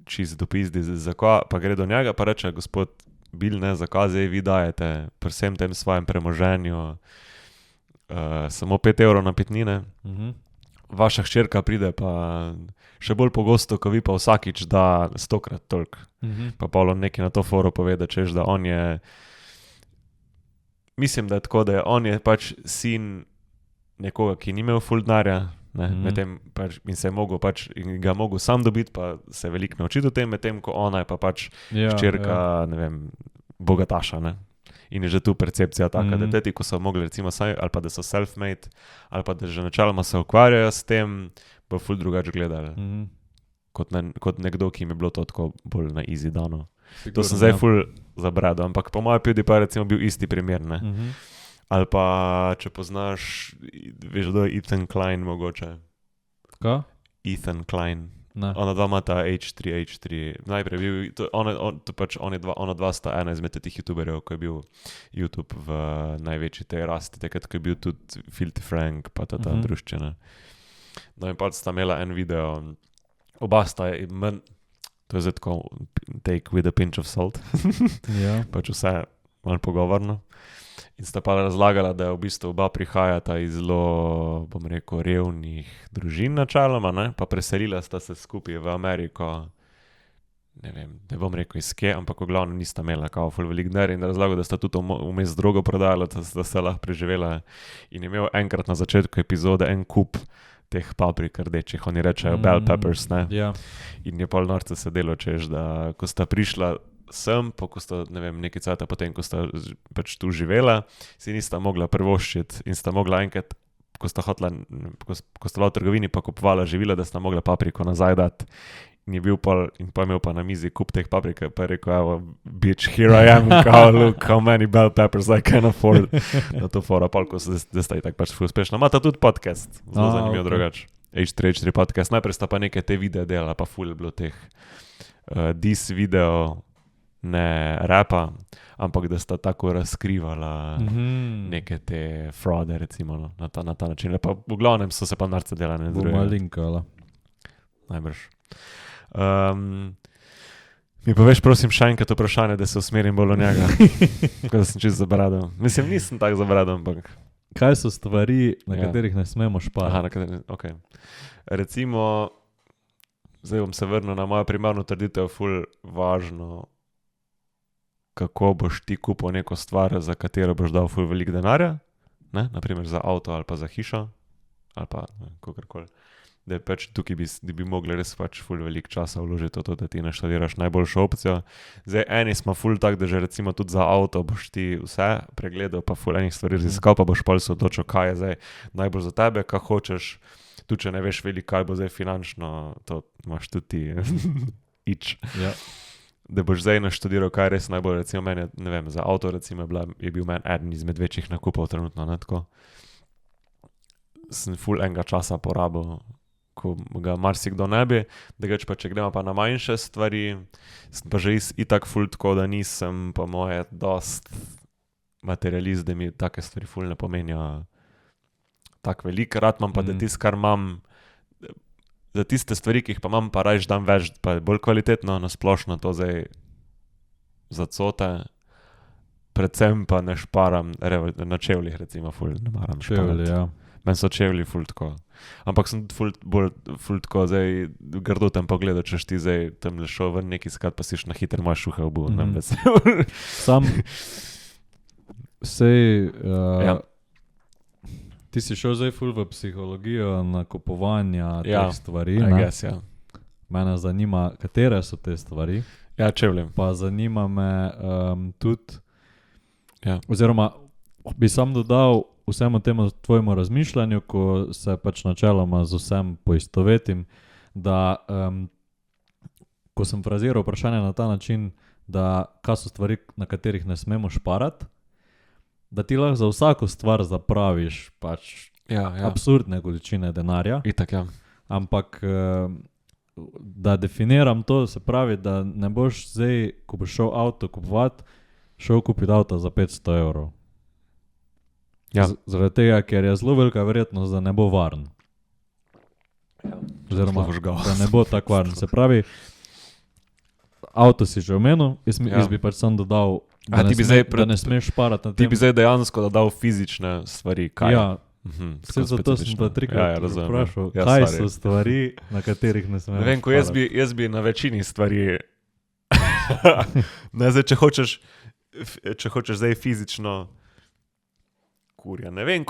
čist dopizdi, zakaj pa gre do njega, pa reče, gospod Bill, ne, zakaj zdaj vi dajete pri vsem tem svojem premoženju samo 5 evrov na pitnine. Vaša hčerka pride pa še bolj pogosto, ko vi pa vsakič da 100-krat toliko. Pa Pavlo nekaj na to foro poveda, češ, da on je, mislim, da je tako, da je on je pač sin nekoga, ki ni imel ful denarja, medtem pač, in se je mogel pač, in ga mogel sam dobiti, pa se veliko naučiti o tem, medtem ko ona je pa pač hčerka, ne vem, bogataša, ne. In je že tu percepcija taka, da teti, ko so mogli recimo ali pa da so self-made, ali pa da že načeloma se ukvarjajo s tem, bo ful drugače gledali. Kot nekdo, ki jim je bilo to tako bolj na easy dano. Sigurno, to sem zdaj ful zabredal, ampak po mojem PewDiePie recimo bil isti primer, ne. Ali pa, če poznaš, veš, da je Ethan Klein mogoče. Ka? Ethan Klein. Ne. Ona dva ima ta H3. Najprej bil, ona dva sta ena izmed teh youtuberjev, ko je bil YouTube v največji tej rasti, takrat, ko je bil tudi Filthy Frank, pa ta druščina. No in pa sta imela en video, oba sta to je zdaj tako take with a pinch of salt, pač vse malo pogovorno. In sta pa razlagala, da je v bistvu oba prihajata iz zelo, bom rekel, revnih družin načeloma, ne? Pa preselila sta se skupaj v Ameriko, ne vem, ne bom rekel iz kje, ampak v glavnem nista imela kao ful velik denar in razlagal, da sta tudi vmes drogo prodajala, da sta lahko preživela. In je imel enkrat na začetku epizode en kup teh paprik rdečih, oni rečejo bell peppers, ne? In je pol norca se delo, češ, da ko sta prišla sem, pa ko sta, ne vem, nekaj cajta potem, ko sta pač tu živela, si nista mogla prvoščiti in sta mogla enkrat, ko sta bila v trgovini pa kupovala živila, da sta mogla papriko nazaj dati. In je bil pol, in pa imel pa na mizi kup teh paprike, pa je rekel, evo, bitch, here I am, look how many bell peppers I can afford. Na to fora, pol, ko zdaj sta tak pač uspešna. Mata tudi podcast, zelo zanimiv drugač. H3 podcast, najprej sta pa neke te videe delala, pa ful je bilo teh diss video, ne rapa, ampak da sta tako razkrivala neke te fraude, recimo, na ta način. Pa v glavnem so se pa narce delali. Bomo linkala. Najbrž. Mi poveš, prosim, še enkrat vprašanje, da se usmerim bolj v njega, da sem čisto zabradal. Mislim, nisem tako zabradal, ampak... Kaj so stvari, na katerih ne smemo šparati? Aha, na katerih, okej. Recimo, zdaj bom se vrnil na mojo primarno trditev, ful važno, kako boš ti kupil neko stvar, za katero boš dal ful veliko denarja, ne, naprimer za avto ali pa za hišo, ali pa kakorkoli. Da je pač tukaj bi mogli res pač ful veliko časa vložiti v to, da ti naštaliraš najboljšo opcijo. Zdaj, eni smo ful tak, da že recimo tudi za avto boš ti vse pregledal, pa ful enih stvari raziskal, pa boš pol se odločil, kaj je zdaj najbolj za tebe, kaj hočeš, tu če ne veš veliko, kaj bo zdaj finančno, to imaš tudi ič. Ja. Da boš zdaj naštudiral, kaj je res najbolj, recimo meni, ne vem, za avto recimo je bil meni eden izmed večjih nakupov trenutno, ne tako. Sem ful enega časa porabil, ko ga marsikdo ne bi, drugače pa če gremo pa na manjše stvari, sem pa že itak ful tako, da nisem po moje dost materialist, da mi take stvari ful ne pomenijo tako veliko, rad imam pa, da tisto, kar imam, za tiste stvari, ki jih pa imam, pa rajš dam več, pa je bolj kvalitetno, nasplošno to zdaj za cote, predvsem pa ne šparam, na čevljih recimo ful ne maram šparati. Čevlji, ja. Meni so čevlji ful tako. Ampak sem ful tako, zdaj grdo tam pogledal, češ ti zdaj tam le šel ven neki skat, pa si na hiter moja šuha obuv. Sam sej, ti si šel zdaj ful v psihologijo nakupovanja teh stvari, ne? Guess, ja. Mene zanima, katere so te stvari. Ja, čevlji. Pa zanima me tudi, oziroma bi sam dodal vsemu temu tvojemu razmišljanju, ko se pač načeloma z vsem poistovetim, da ko sem fraziral vprašanje na ta način, da kaj so stvari, na katerih ne smemo šparati, da ti lahko za vsako stvar zapraviš pač absurdne količine denarja. Itak, ja. Ampak da definiram to, se pravi, da ne boš zdaj, ko boš šel avto kupovati, šel kupiti avto za 500 evrov. Ja. Zaradi tega, ker je zelo velika verjetnost, da ne bo varen. Oziroma, da ne bo tako varen. Se pravi, avto si že omenil, jaz bi pač sam dodal, da ne smeš šparati na tem. Ti bi zdaj dejansko dodal fizične stvari, kaj? Ja. Vse zato sem pa trikrat vprašal, kaj so stvari, na katerih ne smeš. Ne vem, ko jaz bi na večini stvari, ne zdaj, če hočeš zdaj fizično kurja, ne vem,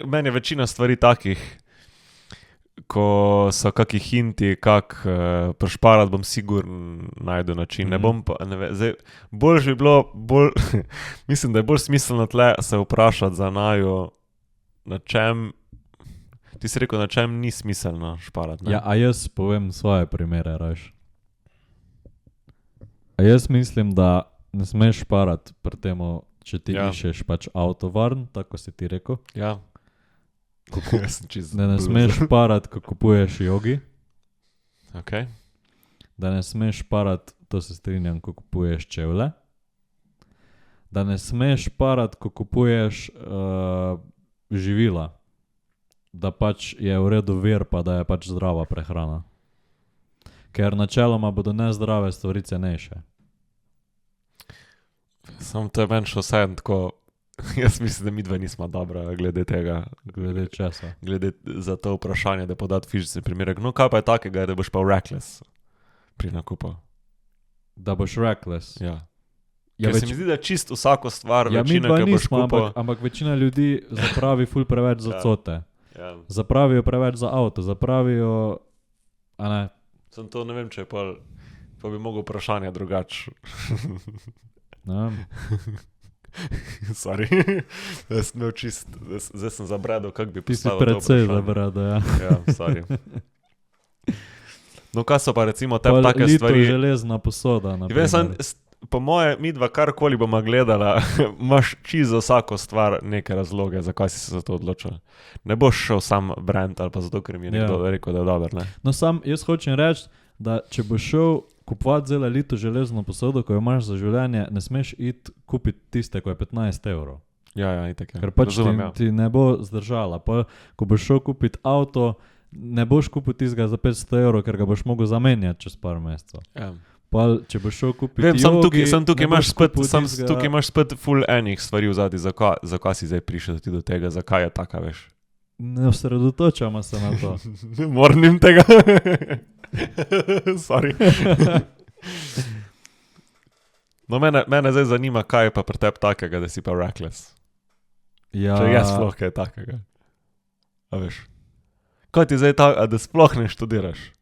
meni je večina stvari takih, ko so kakih hinti, prešparati bom sigurno najdu način, ne bom pa, ne vem, zdaj, bolj bi bilo, mislim, da je bolj smiselno tle se vprašati za naju, na čem, ti si rekel, na čem ni smiselno šparati, ne? Ja, a jaz povem svoje primere, raš. A jaz mislim, da ne smeš šparati pri temu, če ti iščeš pač avto varen, tako si ti rekel. Ja. Da ne smeš šparati, ko kupuješ jogi. Okay. Da ne smeš šparati, to se strinjam, ko kupuješ čevlje. Da ne smeš šparati, ko kupuješ živila. Da pač je v redu vir, pa da je pač zdrava prehrana. Ker načeloma bodo nezdrave stvari cenejše. Samo to je meni še vsem tako, jaz mislim, da mi dva nismo dobra glede tega. Glede česa? Glede za to vprašanje, da podati fizični primerek. No, kaj pa je takega, da boš pa reckless pri nakupu? Da boš reckless? Ja. Ker se mi zdi, da čist vsako stvar, večina, ki boš kupil. Ampak večina ljudi zapravi ful preveč za cote. Ja. Zapravijo preveč za avto, zapravijo, a ne? Sem to, ne vem, če je pa bi mogel vprašanje drugače. Sorry, zdaj sem zabredel, kako bi postavil to vprašanje. Ti si precej zabredel, ja. Ja, sorry. No, kaj so pa recimo take stvari? Lito železna posoda, naprimer. Po moje, midva karkoli bomo gledala, imaš čisto za vsako stvar neke razloge, zakaj si se za to odločil. Ne boš šel sam brand ali pa zato, ker mi je nekdo rekel, da je dober, ne? No, sam jaz hočem reči, da če boš šel kupovati zelo lito železno posodo, ko jo imaš za življenje, ne smeš iti kupiti tiste, ko je 15 evrov. Ja, itak je. Ker pač ti ne bo zdržala. Pa, ko boš šel kupiti avto, ne boš kupil tistega za 500 evrov, ker ga boš mogel zamenjati čez par mesecev. Ja. Pa, če boš šel kupiti jogi, tukaj imaš spet full enih stvari vzadi, zakaj si zdaj prišel ti do tega, zakaj je taka, veš? Ne osredotočamo se na to. Mornim tega. Sorry. No, mene zdaj zanima, kaj je pa pri tebi takega, da si pa reckless. Ja. Če je sploh kaj takega. A veš? Kaj ti zdaj tako, da sploh ne študiraš?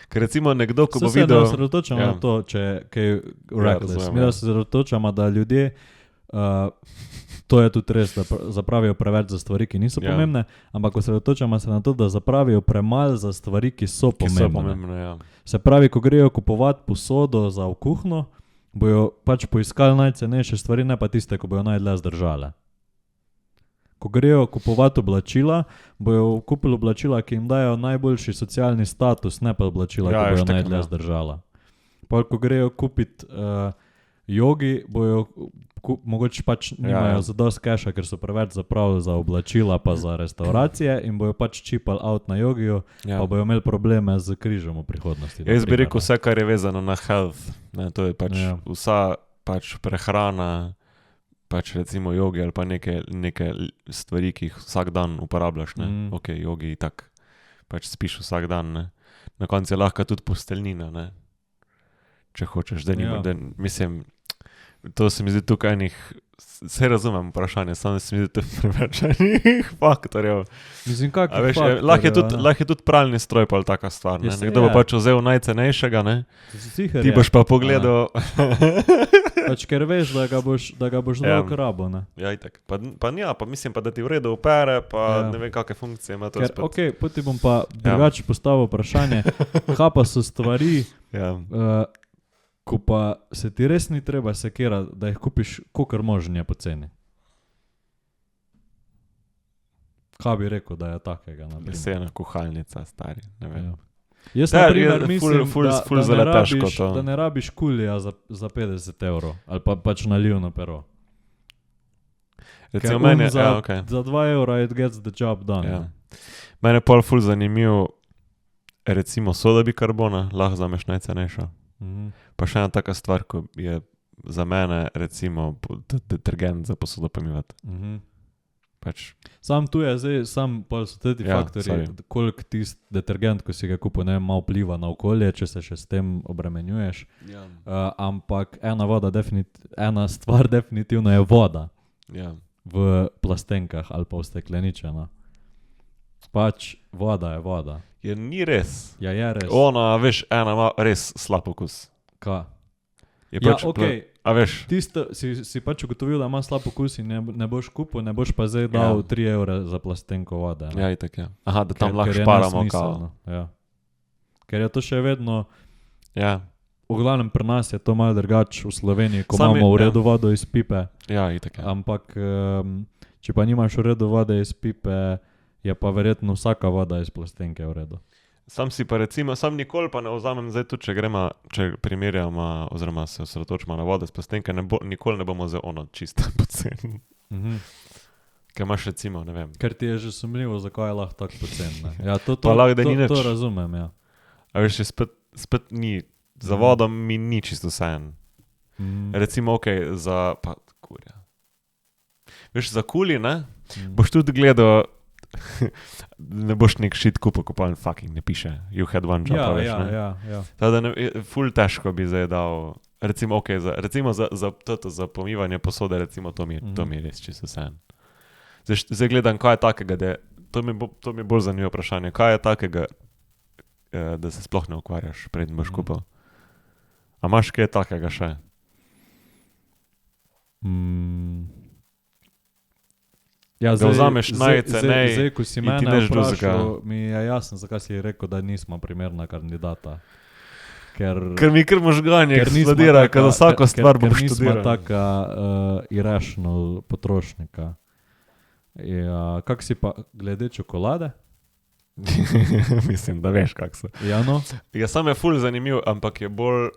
Ker recimo nekdo, ko bo videl... Se ne osredotočamo na to, če kaj reckless. Mi da se osredotočamo, da ljudje, to je tudi res, da zapravijo preveč za stvari, ki niso pomembne, ampak osredotočamo se na to, da zapravijo premalo za stvari, ki so pomembne. Ja. Se pravi, ko grejo kupovati posodo za v kuhno, bojo pač poiskali najcenejše stvari, ne pa tiste, ko bojo najdlje zdržale. Ko grejo kupovati oblačila, bojo kupili oblačila, ki jim dajo najboljši socialni status, ne pa oblačila, ki bojo najdlje zdržala. Pa ko grejo kupiti jogi, bojo mogoče pač nimajo zadost keša, ker so preveč zapravili za oblačila pa za restauracije in bojo pač čipali out na jogiju, pa bojo imeli probleme z križem v prihodnosti. Jaz bi rekel vse, kar je vezano na health. Ne, to je pač vsa pač prehrana, pač recimo jogi ali pa neke stvari, ki jih vsak dan uporabljaš, ne? Ok, jogi tak, pač spiš vsak dan, ne? Na koncu je lahko tudi posteljnina, ne? Če hočeš, mislim, to se mi zdi tukaj enih, se razumem vprašanje, samo se mi zdi to preveč enih faktorjev. Mislim, kakih faktorjev? Lahko je tudi pralni stroj pa taka stvar, ne? Nekdo bo pač vzel najcenejšega, ne? Ti boš pa pogledal... Pač ker veš, da ga boš dolgo rabo, ne? Ja, itak. Pa mislim pa, da ti v redu opere, pa ne vem, kakve funkcije ima to ker, spet. Ok, poti bom pa drugače postavil vprašanje. Kaj pa so stvari, ko pa se ti res ni treba sekirati, da jih kupiš kakor možnje poceni? Kaj bi rekel, da je takega? Lesena kuhalnica, stari, ne vem. Ja. Jaz na primer mislim, da ne rabiš kulija za 50 €, ali pa pač nalivno pero. Recimo meni, za okay. Za 2 € it gets the job done. Ja. Mene je pol ful zanimiv, recimo soda bikarbona, lahko zameš najcenejšo. Pa še ena taka stvar, ko je za mene recimo detergent za posodo pomivati. Pač. Sam tu je zdaj, pol so tudi faktori, koliko tist detergent, ko si ga kupil, ne vem, malo vpliva na okolje, če se še s tem obremenjuješ. Ja. Ampak ena stvar definitivno je voda. Ja. V plastenkah ali pa v stekleničeno. Pač voda je voda. Ja, ni res. Ja, je res. Ona, veš, ena ima res slab okus. Kaj? Je pač, okej. A veš? Tisto si pač ugotovil, da ima slab okus in ne boš kupil, ne boš pa zdaj dal 3 € za plastenko vode. Ne? Ja, itak je. Aha, da tam lahko šparamo kao. Ja. Ker je to še vedno, ja. V glavnem pri nas je to malo drugače v Sloveniji, ko imamo v redu vodo iz pipe. Ja, itak je. Ampak, če pa nimaš v redu vode iz pipe, je pa verjetno vsaka voda iz plastenke v redu. Sam si pa recimo, nikoli pa ne vzamem zdaj tu, če primerjamo oziroma se osredotočimo na vodo iz plastenke, nikoli ne bomo zdaj ono čisto poceni. Ker imaš recimo, ne vem. Ker ti je že sumljivo, zakaj je lahko tako poceni. Ja, to razumem, ja. A veš, spet ni, za vodo mi ni čisto vseeno. Recimo, okej, pa kurja. Veš, za kuli, ne? Boš tudi gledal, ne boš nek shit kupil, ko pa fucking ne piše you had one job, veš, ne? Ja. Tada ful težko bi zdaj dal, recimo, okej, za pomivanje posode, recimo, to mi je res čisto vseeno. Zdaj gledam, kaj je takega, to mi je bolj zanimivo vprašanje, kaj je takega, da se sploh ne ukvarjaš, preden boš kupil. A imaš kaj takega še? Ja, da vzameš najcenej zdaj, ko si mene vprašal, mi je jasno, zakaj si rekel, da nismo primerna kandidata. Ker mi kar možganje eksplodira, ker za vsako stvar bom študiral. Ker nismo taka irrational potrošnika. Ja, kak si pa glede čokolade? Mislim, da veš, kak so. Ja, no. Ja, sam je ful zanimiv, ampak je bolj,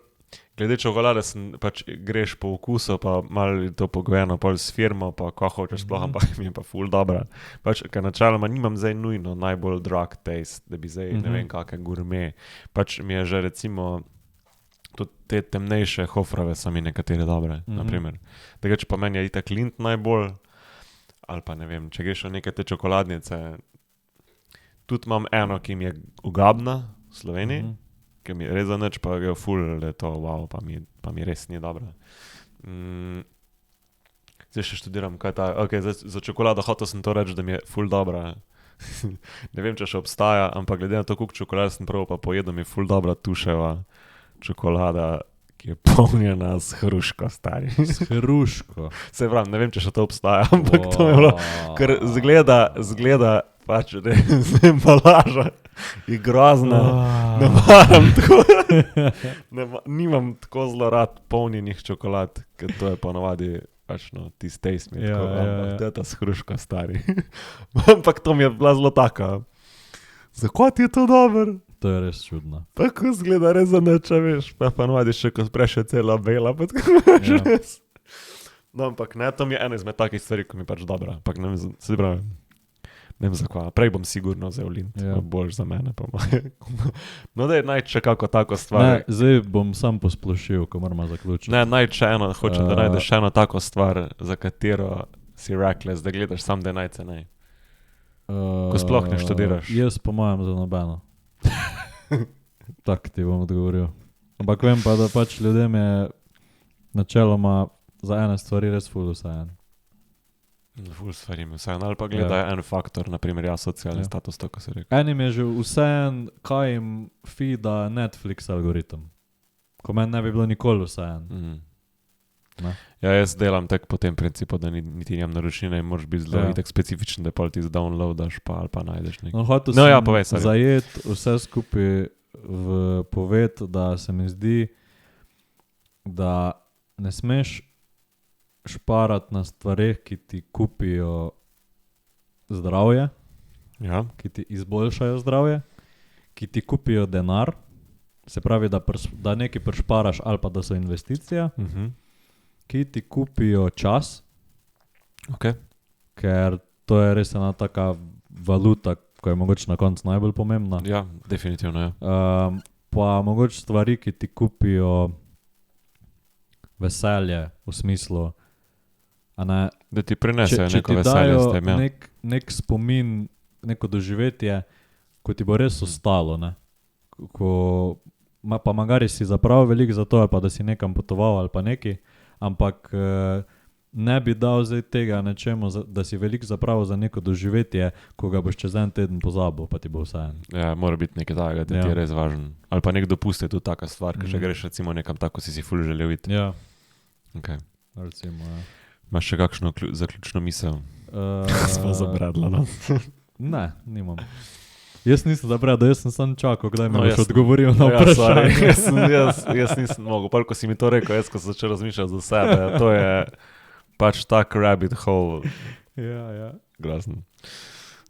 glede čokolade pač greš po okusu, pa malo to pogojeno pol s firmo, pa ko hočeš sploh, ampak mi je pa ful dobra. Pač, ker načeloma nimam zdaj nujno najbolj drug taste, da bi zdaj ne vem kakve gourmet. Pač mi je že recimo, tudi te temnejše hofrave so mi nekatere dobre, naprimer. Tega, če pa meni je itak Lindt najbolj, ali pa ne vem, če greš v neke te čokoladnice, tudi imam eno, ki mi je ugabna v Sloveniji, ki mi je res za nič, pa je ful, da je to wow, pa mi res ni dobro. Zdaj še študiram, kaj ta, za čokolado hotel sem to reči, da mi je ful dobra. Ne vem, če še obstaja, ampak glede na to, koliko čokolade sem prvo pa pojedel, mi je ful dobra Tuševa čokolada, ki je polnjena s hruško, stari. S hruško? Saj pravim, ne vem, če še to obstaja, ampak to je bilo, ker zgleda pač embalaža je grozna, ne maram tako, nimam tako zelo rad polnjenih čokolad, ker to je ponovadi pač tisti taste mi je tako, ampak to je ta hruška, stari. Ampak to mi je bila zelo taka, zakaj ti je to dober? To je res čudno. Tako zgleda res za nič, veš, pa ponovadi še ko spreše cela bela, pa tako veš res. No, ampak ne, to mi je ena izmed takih stvari, ko mi je pač dobra, ampak ne vem, se pravi, ne vem zakaj, prej bom sigurno vzel Lindt, boljš za mene pa moje. No, da je najče kako tako stvar. Ne, zdaj bom sam posplošil, ko moramo zaključiti. Ne, najče eno, hočem, da najdeš eno tako stvar, za katero si reckless, da gledaš sam, da je najcenej. Ko sploh ne študiraš. Jaz po mojem za nobeno. Tak ti bom odgovoril. Ampak vem pa, da pač ljudem je načeloma za ene stvari res ful vseeno. Ful stvari mi vseeno, ali pa gledaj en faktor, naprimer socialni status, to, ko si rekel. Enim je že vseeno, kaj jim feeda Netflix algoritem. Ko meni ne bi bilo nikoli vseeno. Ne? Ja, jaz delam tako po tem principu, da niti nimam naročnine in moraš biti zelo itak specifičen, da pol ti downloadaš ali pa najdeš nekaj. No, hotel No, ja, sem povej, sorry. zajeti vse skupaj v poved, da se mi zdi, da ne smeš šparati na stvareh, ki ti kupijo zdravje, Ja, ki ti izboljšajo zdravje, ki ti kupijo denar, se pravi, da nekaj prišparaš ali pa da so investicija, ki ti kupijo čas, ok. ker to je res ena taka valuta, ko je mogoče na koncu najbolj pomembna. Ja, definitivno, ja. Pa mogoče stvari, ki ti kupijo veselje v smislu, a ne, Da ti prinesejo če neko ti veselje s dajo tem, ja. nek spomin, neko doživetje, ko ti bo res ostalo, ne. Pa magari si zapravil veliko za to, ali pa da si nekam potoval ali pa neki, ampak ne bi dal zdaj tega nečemu, da si veliko zapravil za neko doživetje, ko ga boš čez en teden pozabil, pa ti bo vseeno. Ja, mora biti nekaj takega, da ti je res važen. Ali pa nek dopust je tudi taka stvar, ker če greš recimo nekam tako, si ful želel iti. Ja, Okay. recimo, ja. Imaš še kakšno zaključno misel? Smo zabradla, no. Ne, nimam. Jaz nisem zabredel, jaz sem sam čakal, kdaj mi No, boš jaz- odgovoril na Ja, sorry, vprašanje. jaz nisem mogel, pol ko si mi to rekel, jaz ko sem začel razmišljati za sebe, to je pač tak rabbit hole, Ja. grozen.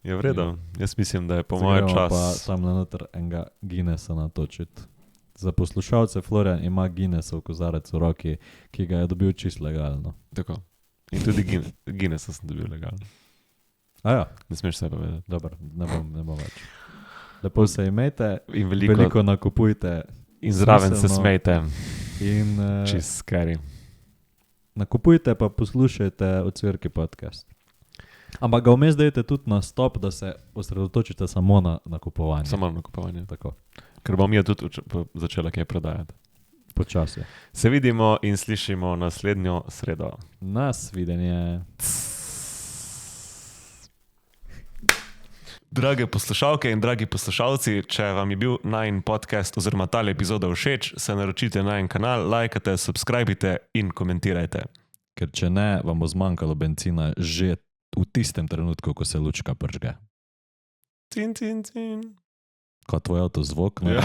Je v redu, jaz mislim, da je po Zdaj mojem gremo pa čas. tam noter enega Guinnessa natočiti. Za poslušalce Florian ima Guinnessov kozarec v roki, ki ga je dobil čisto legalno. Tako. In tudi Guinnessa sem dobil legalno. A ja, Ne smeš sebe vedeti. dobro, ne bom več. Lepo se imejte, In veliko nakupujte in zraven se smiselno smejte, in čist scary. nakupujte pa poslušajte Ocvirki podcast. Ampak ga vmes dajte tudi na stop, da se osredotočite samo na nakupovanje. Samo na kupovanje. Tako, Ker bom jaz tudi začela kaj prodajati. počasi. Se vidimo in slišimo naslednjo sredo. Nasvidenje. Drage poslušalke in dragi poslušalci, če vam je bil najin podcast oziroma tale epizoda všeč, se naročite na en kanal, lajkate, subskrbite in komentirajte. Ker če ne, vam bo zmanjkalo bencina že v tistem trenutku, ko se lučka pržge. Cin, cin, cin. Kot tvoj avto zvok. Ja.